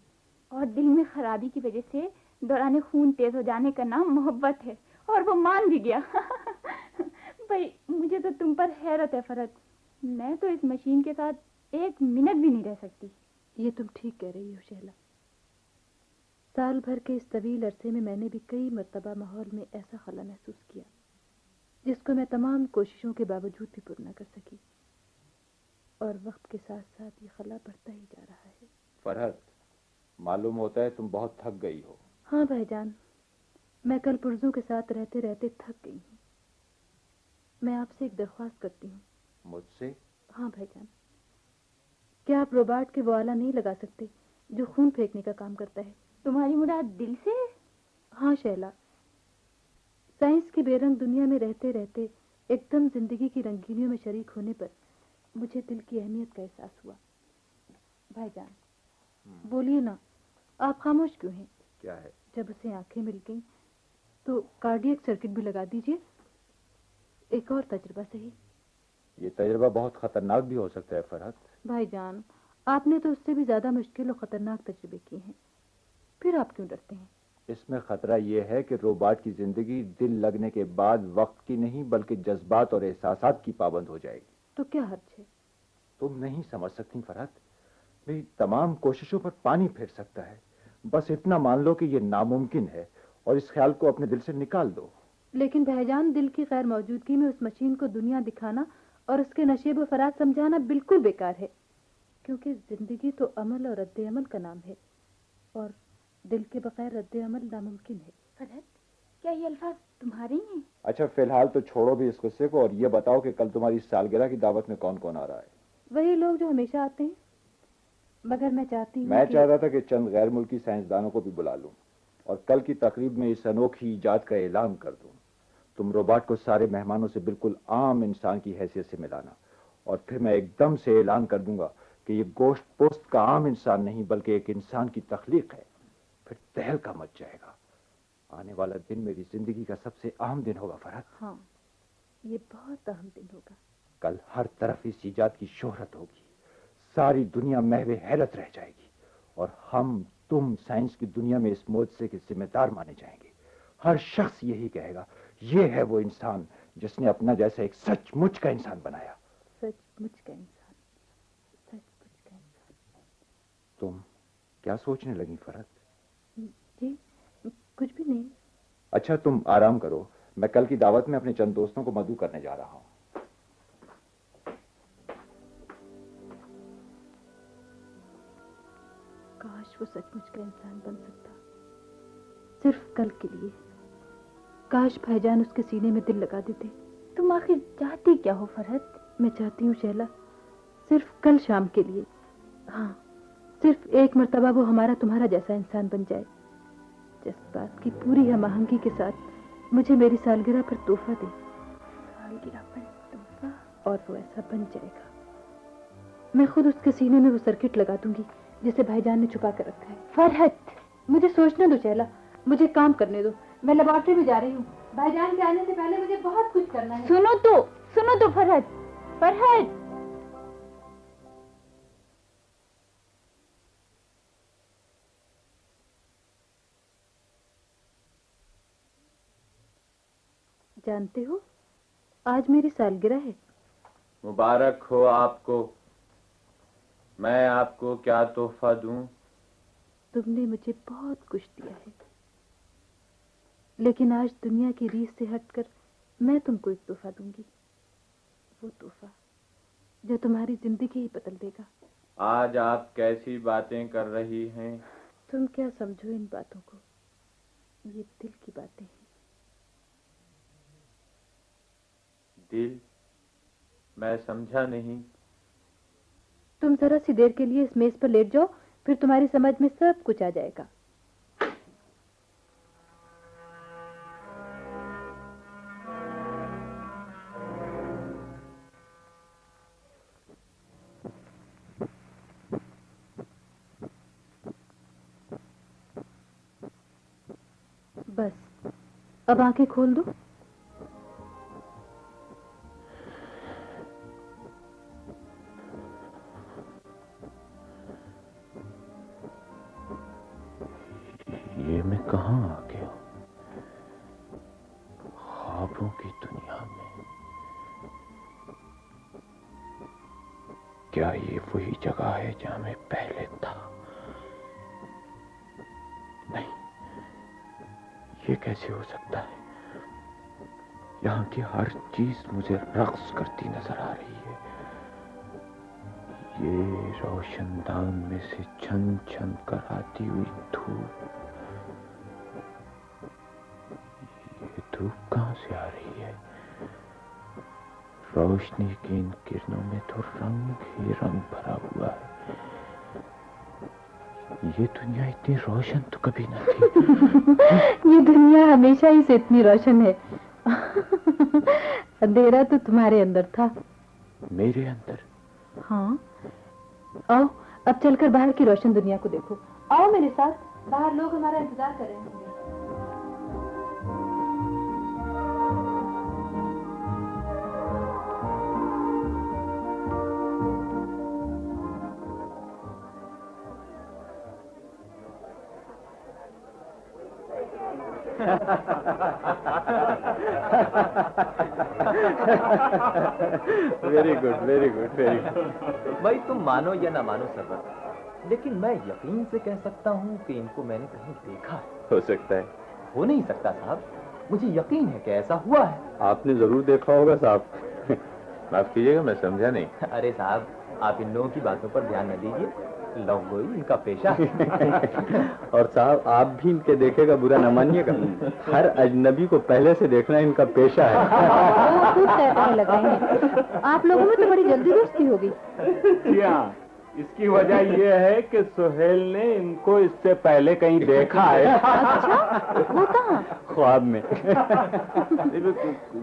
और दिल में खराबी की वजह से दौरान खून तेज हो जाने का नाम मोहब्बत है, और वो मान भी गया। भाई, मुझे तो तुम पर हैरत है फरहत। मैं तो इस मशीन के साथ एक मिनट भी नहीं रह सकती। ये तुम ठीक कह रही हो शैला। साल भर के इस तवील अरसे में मैंने भी कई मर्तबा माहौल में ऐसा खला महसूस किया जिसको मैं तमाम कोशिशों के बावजूद भी पूरा न कर सकी, और वक्त के साथ साथ ये खला बढ़ता ही जा रहा है। फरहत, मालूम होता है तुम बहुत थक गई हो। हाँ भाईजान, मैं कल पुर्जों के साथ रहते रहते थक गई हूँ। मैं आपसे एक दरख्वास्त करती हूँ। मुझसे? हाँ भाईजान, क्या आप रोबोट के वो आला नहीं लगा सकते जो खून फेंकने का काम करता है? तुम्हारी मुराद दिल से? हाँ शैला, साइंस की बेरंग दुनिया में रहते रहते एकदम जिंदगी की रंगीनियों में शरीक होने पर मुझे दिल की अहमियत का एहसास हुआ। भाईजान बोलिए ना, आप खामोश क्यों हैं? क्या है? जब उसे आंखें मिल गईं तो कार्डियक सर्किट भी लगा दीजिए। एक और तजुर्बा सही। ये तजुर्बा बहुत खतरनाक भी हो सकता है फरहत। भाईजान, आपने तो उससे भी ज्यादा मुश्किल और खतरनाक तजुर्बे किए हैं, फिर आप क्यों डरते हैं? इसमें खतरा यह है कि रोबोट की जिंदगी दिल लगने के बाद वक्त की नहीं बल्कि जज्बात और एहसासात की पाबंद हो जाएगी। तो क्या हर्ज है? तुम नहीं समझ सकती फरहत, मेरी तमाम कोशिशों पर पानी फिर सकता है। बस इतना मान लो कि यह नामुमकिन है और इस ख्याल को अपने दिल से निकाल दो। लेकिन भाईजान, दिल की गैर मौजूदगी में उस मशीन को दुनिया दिखाना और उसके नशेब व फराज समझाना बिल्कुल बेकार है, क्योंकि जिंदगी तो अमल और रद्द अमल का नाम है, और दिल के बगैर रद्द अमल नामुमकिन है। फरहत, क्या ये अल्फाज तुम्हारे ही हैं? अच्छा, फिलहाल तो छोड़ो भी इस गुस्से को और ये बताओ कि कल तुम्हारी सालगिरह की दावत में कौन कौन आ रहा है? वही लोग जो हमेशा आते हैं, मगर मैं चाहती हूँ मैं चाहता था कि चंद गैर मुल्की साइंसदानों को भी बुला लूं और कल की तकरीब में इस अनोखी इजाद का ऐलान कर दूं। तुम रोबोट को सारे मेहमानों से बिल्कुल आम इंसान की हैसियत से मिलाना, और फिर मैं एकदम से ऐलान कर दूंगा कि ये गोश्त पोस्त का आम इंसान नहीं बल्कि एक इंसान की तख्लीक है। फिर तहलका मच जाएगा। आने वाला दिन मेरी जिंदगी का सबसे अहम दिन होगा फरहत। हाँ, ये बहुत अहम दिन होगा। कल हर तरफ इस इजाद की शोहरत होगी, सारी दुनिया महवे हैरत रह जाएगी, और हम तुम साइंस की दुनिया में इस मोजज़े के जिम्मेदार माने जाएंगे। हर शख्स यही कहेगा, ये है वो इंसान जिसने अपना जैसा एक सचमुच का इंसान बनाया। सचमुच का इंसान, सचमुच का इंसान। तुम क्या सोचने लगी फरहत? जी कुछ भी नहीं। अच्छा, तुम आराम करो, मैं कल की दावत में अपने चंद दोस्तों को मदऊ करने जा रहा हूं। काश वो सचमुच का इंसान बन सकता, सिर्फ कल के लिए। काश भाईजान उसके सीने में दिल लगा देते। तुम आखिर चाहती क्या हो फरहत? मैं चाहती हूँ शैला, सिर्फ कल शाम के लिए, हाँ, सिर्फ एक मर्तबा वो हमारा तुम्हारा जैसा इंसान बन जाए, जज्बात की पूरी हमआहंगी के साथ मुझे मेरी सालगिरह पर तोहफा दे। सालगिरह पर तोहफा? और वो ऐसा बन जाएगा, मैं खुद उसके सीने में वो सर्किट लगा दूंगी जिसे भाईजान ने छुपा कर रखा है। फरहत, मुझे सोचने दो शैला, मुझे काम करने दो। मैं लेबोरेटरी में जा रही हूँ। भाईजान के आने से पहले मुझे बहुत कुछ करना है। सुनो तो फरहत, फरहत। जानते हो, आज मेरी सालगिरह है। मुबारक हो आपको। मैं आपको क्या तोहफा दूं? तुमने मुझे बहुत कुछ दिया है, लेकिन आज दुनिया की रीत से हटकर मैं तुमको एक तोहफा दूंगी। वो तोहफा जो तुम्हारी जिंदगी ही बदल देगा। आज आप कैसी बातें कर रही हैं? तुम क्या समझो इन बातों को, ये दिल की बातें हैं। दिल? मैं समझा नहीं। तुम जरा सी देर के लिए इस मेज पर लेट जाओ, फिर तुम्हारी समझ में सब कुछ आ जाएगा। बस अब आंखें खोल दो। ये मैं कहाँ आ गया? ख्वाबों की दुनिया में। क्या ये वही जगह है जहां मैं पहले था? नहीं, ये कैसे हो सकता है? यहाँ की हर चीज मुझे रक्स करती नजर आ रही है। ये रोशनदान में से छन छन कर आती हुई धूप, ये धूप कहाँ से आ रही है? रोशनी की इन किरणों में तो रंग ही रंग भरा हुआ है। ये दुनिया इतनी रोशन तो कभी न थी। ये दुनिया हमेशा ही से इतनी रोशन है। अंधेरा तो तुम्हारे अंदर था। मेरे अंदर? हाँ, आओ अब चलकर बाहर की रोशन दुनिया को देखो। आओ मेरे साथ, बाहर लोग हमारा इंतजार कर रहे होंगे। Very good, very good, very good. भाई तुम मानो या ना मानो सरवर, लेकिन मैं यकीन से कह सकता हूँ कि इनको मैंने कहीं देखा है। हो सकता है। हो नहीं सकता साहब, मुझे यकीन है कि ऐसा हुआ है। आपने जरूर देखा होगा साहब। माफ कीजिएगा, मैं समझा नहीं। अरे साहब, आप इन लोगों की बातों पर ध्यान न दीजिए, लौंगोई इनका पेशा है। और साहब आप भी इनके देखेगा बुरा न मानिएगा। हर अजनबी को पहले से देखना इनका पेशा है। वो खूब शैतानी लगाएंगे। आप लोगों में तो बड़ी जल्दी दोस्ती होगी। क्या? इसकी वजह यह है कि सुहेल ने इनको इससे पहले कहीं देखा है। अच्छा, वो कहाँ? ख्वाब में।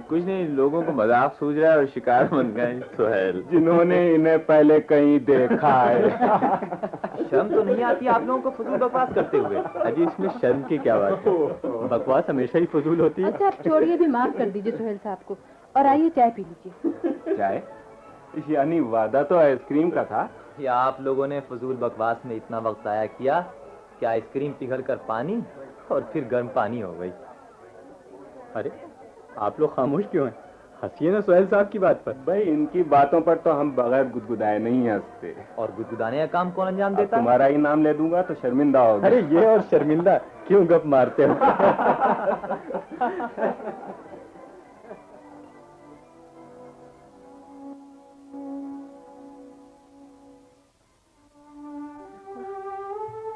कुछ नहीं, लोगों को मजाक सूझ रहा है और शिकार बन गए सुहेल। जिन्होंने इन्हें पहले कहीं देखा है। शर्म तो नहीं आती आप लोगों को फजूल बकवास करते हुए? अजी इसमें शर्म की क्या बात है? बकवास हमेशा ही फजूल होती है। अच्छा आप छोड़िए, भी माफ कर दीजिए सुहेल साहब को, और आइए चाय पी लीजिए। चाय? यानी वादा तो आइसक्रीम का था। या आप लोगों ने फजूल बकवास में इतना वक्त आया किया कि आइसक्रीम पिघल कर पानी और फिर गर्म पानी हो गई। अरे आप लोग खामोश क्यों हैं? हंसिए ना सुहेल साहब की बात पर। भाई इनकी बातों पर तो हम बगैर गुदगुदाए नहीं हंसते। और गुदगुदाने का काम कौन अंजाम अब देता है? तुम्हारा ही नाम ले दूंगा तो शर्मिंदा होगा। अरे ये और शर्मिंदा क्यों गप मारते हो?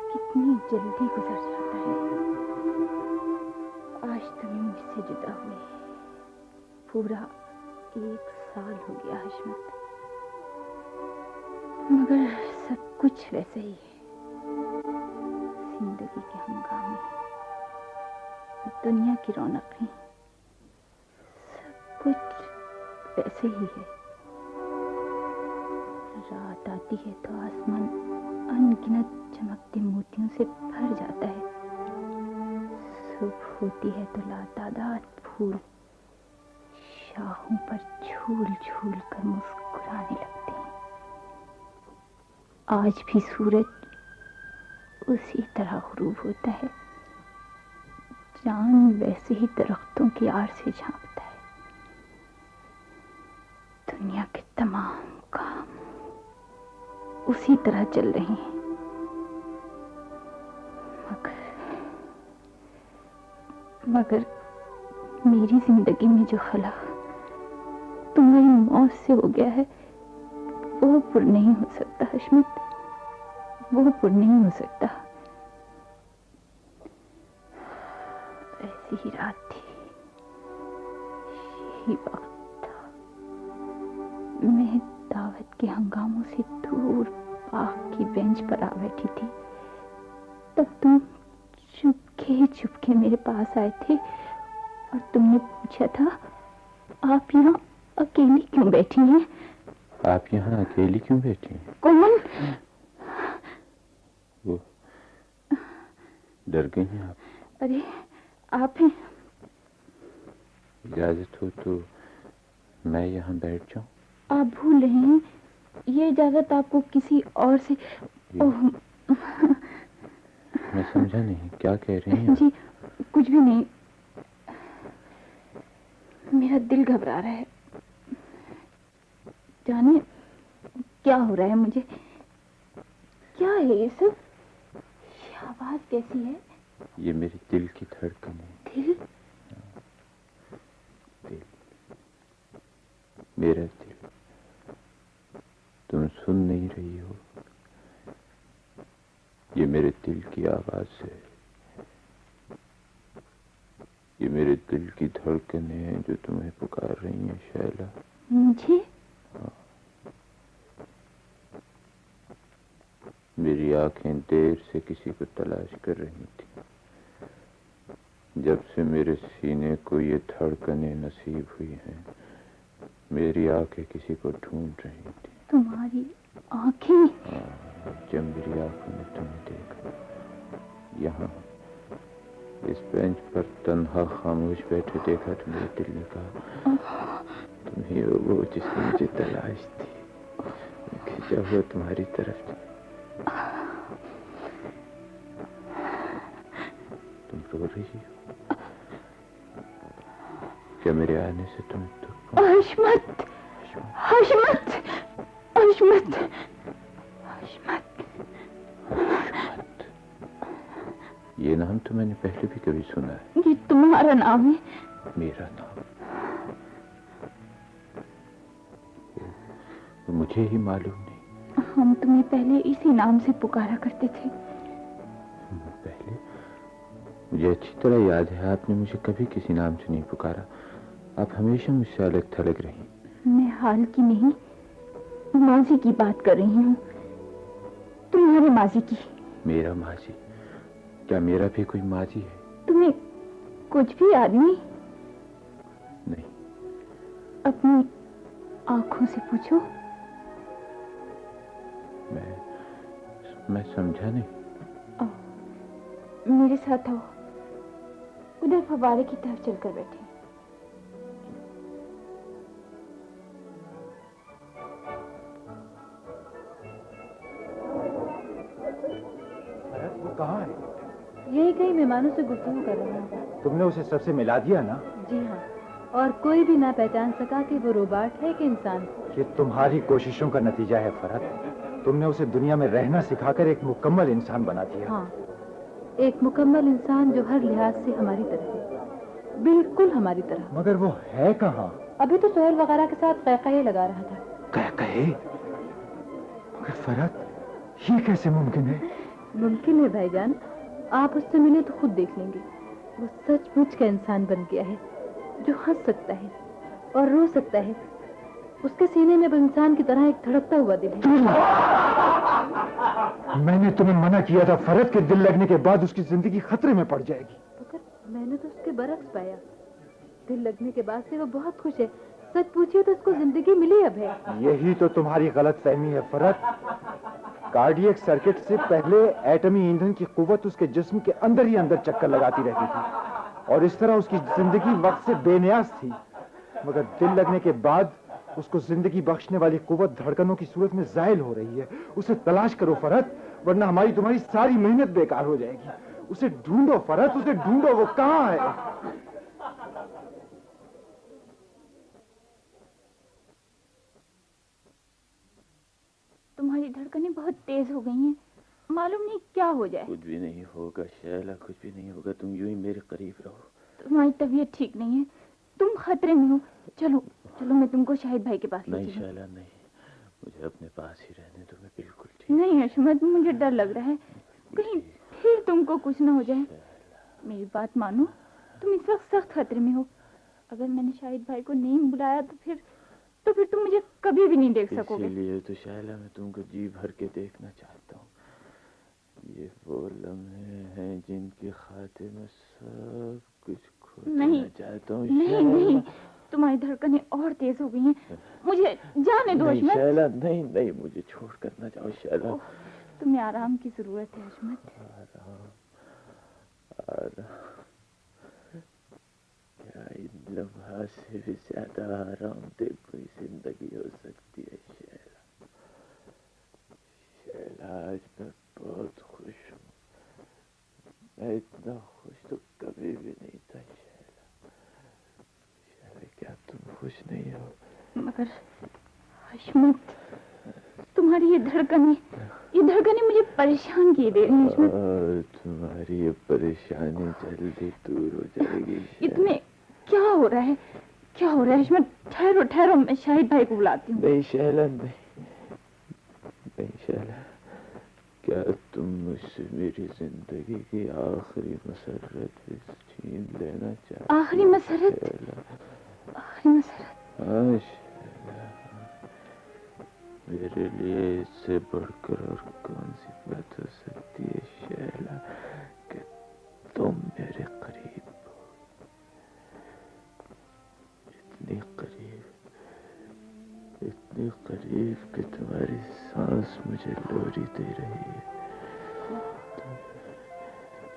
कितनी जल्दी गुजर जाता है। आज तुम्हें मुझसे जुदा हुए पूरा 1 साल हो गया हशमत, मगर सब कुछ वैसे ही है। जिंदगी के हंगामे, दुनिया की रौनकें, सब कुछ वैसे ही है। रात आती है तो आसमान अनगिनत चमकते मोतियों से भर जाता है। सुबह होती है तो लातादाद फूल शाहों पर झूल झूल कर मुस्कुराने लगते हैं। आज भी सूरज उसी तरह गुरूब होता है, चांद वैसे ही दरख्तों की आड़ से झांकता है। उसी तरह चल रही हैं। मगर मेरी जिंदगी में जो खला तुम्हारी मौत से हो गया है, वो पुर नहीं हो सकता हशमत, वो पुर नहीं हो सकता। ऐसी ही रात थी, यही वक्त था। मैं दावत के हंगामों से दूर बाग की बेंच पर आ बैठी थी। तब तुम चुपके मेरे पास आए थे और तुमने पूछा था, आप यहाँ अकेली क्यों बैठी हैं? आप यहाँ अकेली क्यों बैठी हैं? कौन? वो डर गई हैं आप? अरे आप हैं। इजाजत हो तो मैं यहाँ बैठ जाऊं? आप भूल रहे हैं, ये इजाजत आपको किसी और से। ओह, मैं समझा नहीं, क्या कह रही हैं? जी कुछ भी नहीं, मेरा दिल घबरा रहा है। जाने क्या हो रहा है मुझे? क्या है ये सब? ये आवाज कैसी है? ये मेरे दिल की धड़कन है। दिल? दिल, मेरा दिल। तुम सुन नहीं रही हो, ये मेरे दिल की आवाज है। ये मेरे दिल की धड़कन है जो तुम्हें पुकार रही है शैला। मुझे? हाँ। मेरी आंखें देर से किसी को तलाश कर रही थी। जब से मेरे सीने को ये धड़कनें नसीब हुई हैं, मेरी आंखें किसी को ढूंढ रही थी। तुम्हारी आंखें? जब मेरी आंखों ने तुम्हें देखा, यहाँ इस बेंच पर तन्हा खामोश बैठे देखा, तो मेरे दिल ने कहा, तुम ही हो वो जिसने मुझे तलाश थी। खिंचा हुआ तुम्हारी तरफ। तुम रो रही हो? क्या मेरे आने से तुम दुख? हशमत, हशमत, हशमत, हशमत। ये नाम तो मैंने पहले भी कभी सुना है। ये तुम्हारा नाम है? मेरा नाम? वो मुझे ही मालूम नहीं। हम तुम्हें पहले इसी नाम से पुकारा करते थे। पहले? मुझे अच्छी तरह याद है, आपने मुझे कभी किसी नाम से नहीं पुकारा। आप हमेशा मुझसे अलग थलग रही। मैं हाल की नहीं, माजी की बात कर रही हूँ, तुम्हारे माजी की। मेरा माजी? क्या मेरा भी कोई माजी है? तुम्हें कुछ भी याद नहीं? नहीं। अपनी आंखों से पूछो। मैं समझा नहीं। मेरे साथ आओ, उधर फव्वारे की तरफ चलकर बैठे। वो कहाँ है? यही कई मेहमानों से गुफ्तगू कर रहा हूँ। तुमने उसे सबसे मिला दिया ना? जी हाँ, और कोई भी ना पहचान सका कि वो रोबोट है कि इंसान। ये तुम्हारी कोशिशों का नतीजा है फरहत। तुमने उसे दुनिया में रहना सिखाकर एक मुकम्मल इंसान बना दिया। हाँ, एक मुकम्मल इंसान जो हर लिहाज से हमारी तरह है, बिल्कुल हमारी तरह। मगर वो है कहाँ? अभी तो सोहेल वगैरह के साथ कहकहे लगा रहा था। कहकहे? मगर फरहत, ये कैसे मुमकिन है? मुमकिन है भाईजान, आप उससे मिले तो खुद देख लेंगे। वो सचमुच का इंसान बन गया है, जो हंस सकता है और रो सकता है। उसके सीने में इंसान की तरह एक धड़कता हुआ दिल है। मैंने तुम्हें मना किया था फरहत के दिल लगने के बाद उसकी जिंदगी खतरे में पड़ जाएगी। मगर मैंने तो उसके बरक्स पाया। दिल लगने के बाद से वो बहुत खुश है। सच पूछिए तो उसको जिंदगी मिली अब है। यही तो तुम्हारी गलत फहमी है फरहत। कार्डियक सर्किट से पहले एटमी ईंधन की कुव्वत उसके जिस्म के अंदर ही अंदर चक्कर लगाती रहती थी और इस तरह उसकी जिंदगी वक्त से बेनियाज थी। मगर दिल लगने के बाद उसको जिंदगी बख्शने वाली कुव्वत धड़कनों की सूरत में जायल हो रही है। उसे तलाश करो फरहत, वरना हमारी तुम्हारी सारी मेहनत बेकार हो जाएगी। उसे ढूंढो फरहत, उसे ढूंढो। वो कहाँ है? तुम्हारी मेरी धड़कनें बहुत तेज हो गई हैं, मालूम नहीं क्या हो जाए। कुछ भी नहीं होगा शैला, कुछ भी नहीं होगा, तुम यूं ही मेरे करीब रहो। तुम्हारी तबीयत ठीक नहीं है, तुम खतरे में हो। चलो चलो, मैं तुमको शाहिद भाई के पास ले नहीं चलूं। शैला नहीं, मुझे अपने पास ही रहने दो, मैं बिल्कुल ठीक। नहीं हशमत, मुझे डर लग रहा है, कहीं फिर तुमको कुछ ना हो जाए। मेरी बात मानो, तुम इस वक्त सख्त खतरे में हो। अगर मैंने शाहिद भाई को नहीं बुलाया तो फिर तुम मुझे कभी भी नहीं देख सकोगे। इसीलिए तो शैला मैं तुमको जी भर के देखना चाहता हूँ। ये वो लम्हे हैं जिनकी खातिर मैं सब कुछ खो देना चाहता हूँ। नहीं नहीं, तुम्हारी धड़कनें और तेज हो गई हैं, मुझे जाने दो नहीं हशमत। शैला, नहीं नहीं, मुझे छोड़ कर ना जाओ शैला। तुम्हें आराम की जरूरत है हशमत। आराम, आराम, क्या इन लम्हा से भी ज्यादा आराम दे कोई जिंदगी हो सकती है शैला। शैला आज मैं बहुत खुश हूँ, मैं इतना खुश तो कभी भी नहीं था शैला। शैला क्या तुम खुश नहीं हो? मगर हशमत, तुम्हारी ये धड़कनें मुझे परेशान किए दे रही हैं हशमत। तुम्हारी ये परेशानी जल्दी दूर हो जाएगी। ये तुम्हें क्या हो रहा है, क्या हो रहा है हशमत? ठहरो ठहरो, मैं शाहिद भाई को बुलाती हूँ। नहीं शैला, नहीं शैला, क्या तुम मुझसे मेरी जिंदगी की आखिरी मसरत छीन लेना चाहते? आखिरी मसरत? आखिरी मसरत? हाँ शैला, मेरे लिए इससे बढ़कर और कौन सी बात हो सकती है शैला कि तुम मेरे करीब हो, इतनी करीब कि तुम्हारी सांस मुझे लोरी दे रही है।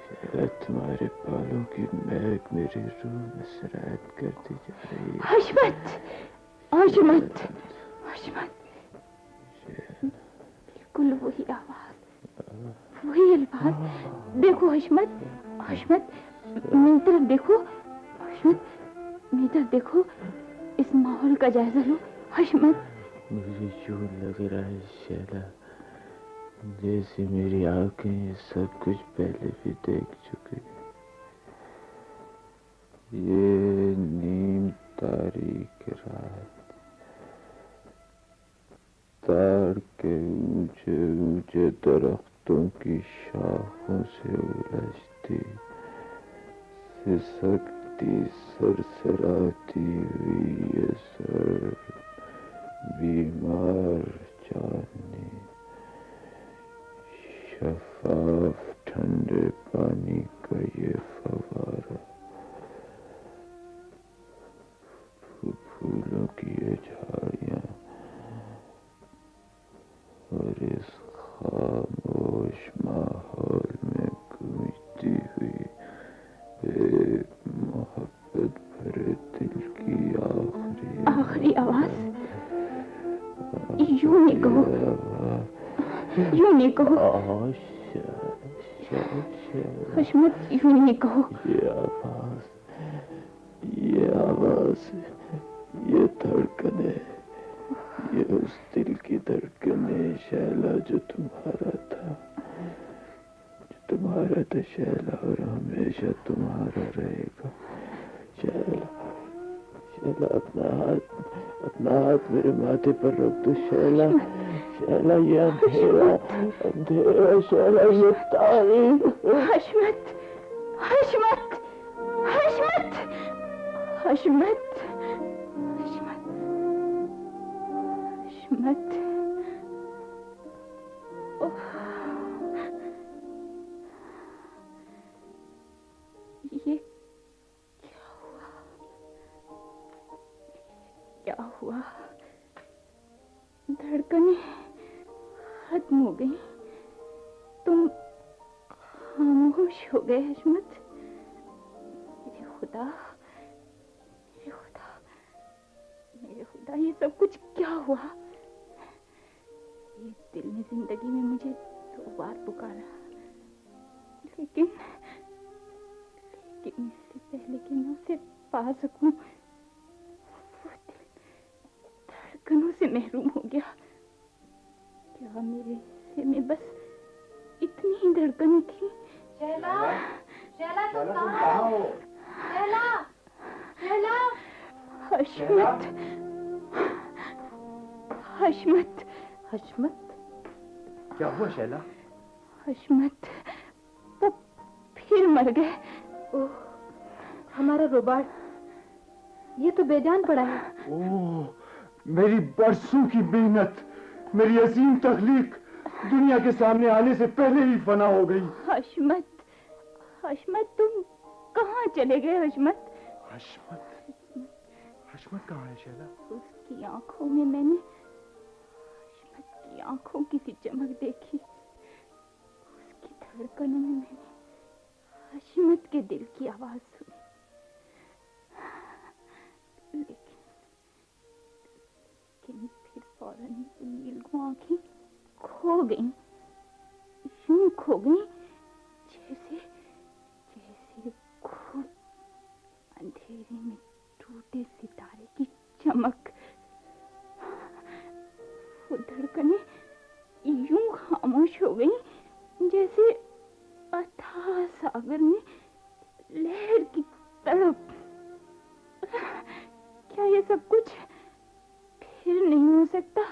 शैला, तुम्हारे बालों की महक मेरी रूह में सरायत करती जा रही है। हशमत, हशमत, हशमत, बिल्कुल वही आवाज, वही अल्फाज। देखो हशमत, हशमत, मेरी तरफ देखो हशमत, मेरी तरफ देखो, इस माहौल का जायजा लो हशमत। मुझे यूं लग रहा है शैला जैसे मेरी आंखें ये सब कुछ पहले भी देख चुकी। ये नीम तारीख रात ताड़ के ऊंचे ऊंचे दरख्तों की शाखों से उलझती सिसकती सरसराती हुई ये सर बीमार चांदनी, शफाफ ठंडे पानी का ये फवारा, फूलों की ये झाड़ियां और इस खामोश माहौल में गूंजती हुई एक मोहब्बत भरे दिल की आखिरी आवाज। यूं नहीं कहो, यूं नहीं कहो हशमत, यूं नहीं कहो। ये आवाज, ये धड़कने, ये उस दिल की धड़कने शैला जो तुम्हारा था शैला, और हमेशा तुम्हारा रहेगा शैला। शैला, अपना हाथ मेरे माथे पर रख दो शैला। शैला, ये अंधेरा शैला, ये तारीख। हशमत, हशमत, हशमत, हशमत, हशमत, हशमत। ये क्या हुआ? धड़कनें खत्म हो गई, तुम खामोश हो गए हशमत। मेरे खुदा, मेरे खुदा, मेरे खुदा, ये सब कुछ क्या हुआ? ये दिल ने जिंदगी में मुझे 2 बार पुकारा, लेकिन इससे पहले कि मैं उसे पा सकूं, वो दिल धड़कनों से महरूम हो गया। क्या मेरे धड़कन थी। शैला, शैला तुम कहाँ हो? शैला, शैला। हशमत, हशमत, हशमत, क्या हुआ शैला? हशमत, वो फिर मर गए। ओह, हमारा रोबार्ट, ये तो बेजान पड़ा है। ओह, मेरी बरसों की मेहनत, मेरी अजीम तख्लीक दुनिया के सामने आने से पहले ही फना हो गई। हशमत, हशमत तुम कहाँ चले गए हशमत? हशमत, हशमत कहाँ है शैला? उसकी आंखों में मैंने हशमत की आंखों की सी चमक देखी। उसकी धड़कनों में मैंने हशमत के दिल की आवाज सुनी। लेकिन फिर फौरन नीलू आंखें खो गईं, यूं खो गईं जैसे जैसे खूब अंधेरे में टूटे सितारे की चमक। वो धड़कनें यूं खामोश हो गईं जैसे अथाह सागर में लहर की तड़प। क्या ये सब कुछ फिर नहीं हो सकता?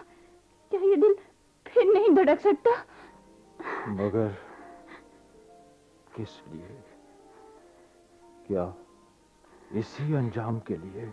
क्या ये दिल फिर नहीं धड़क सकता? मगर किस लिए? क्या इसी अंजाम के लिए?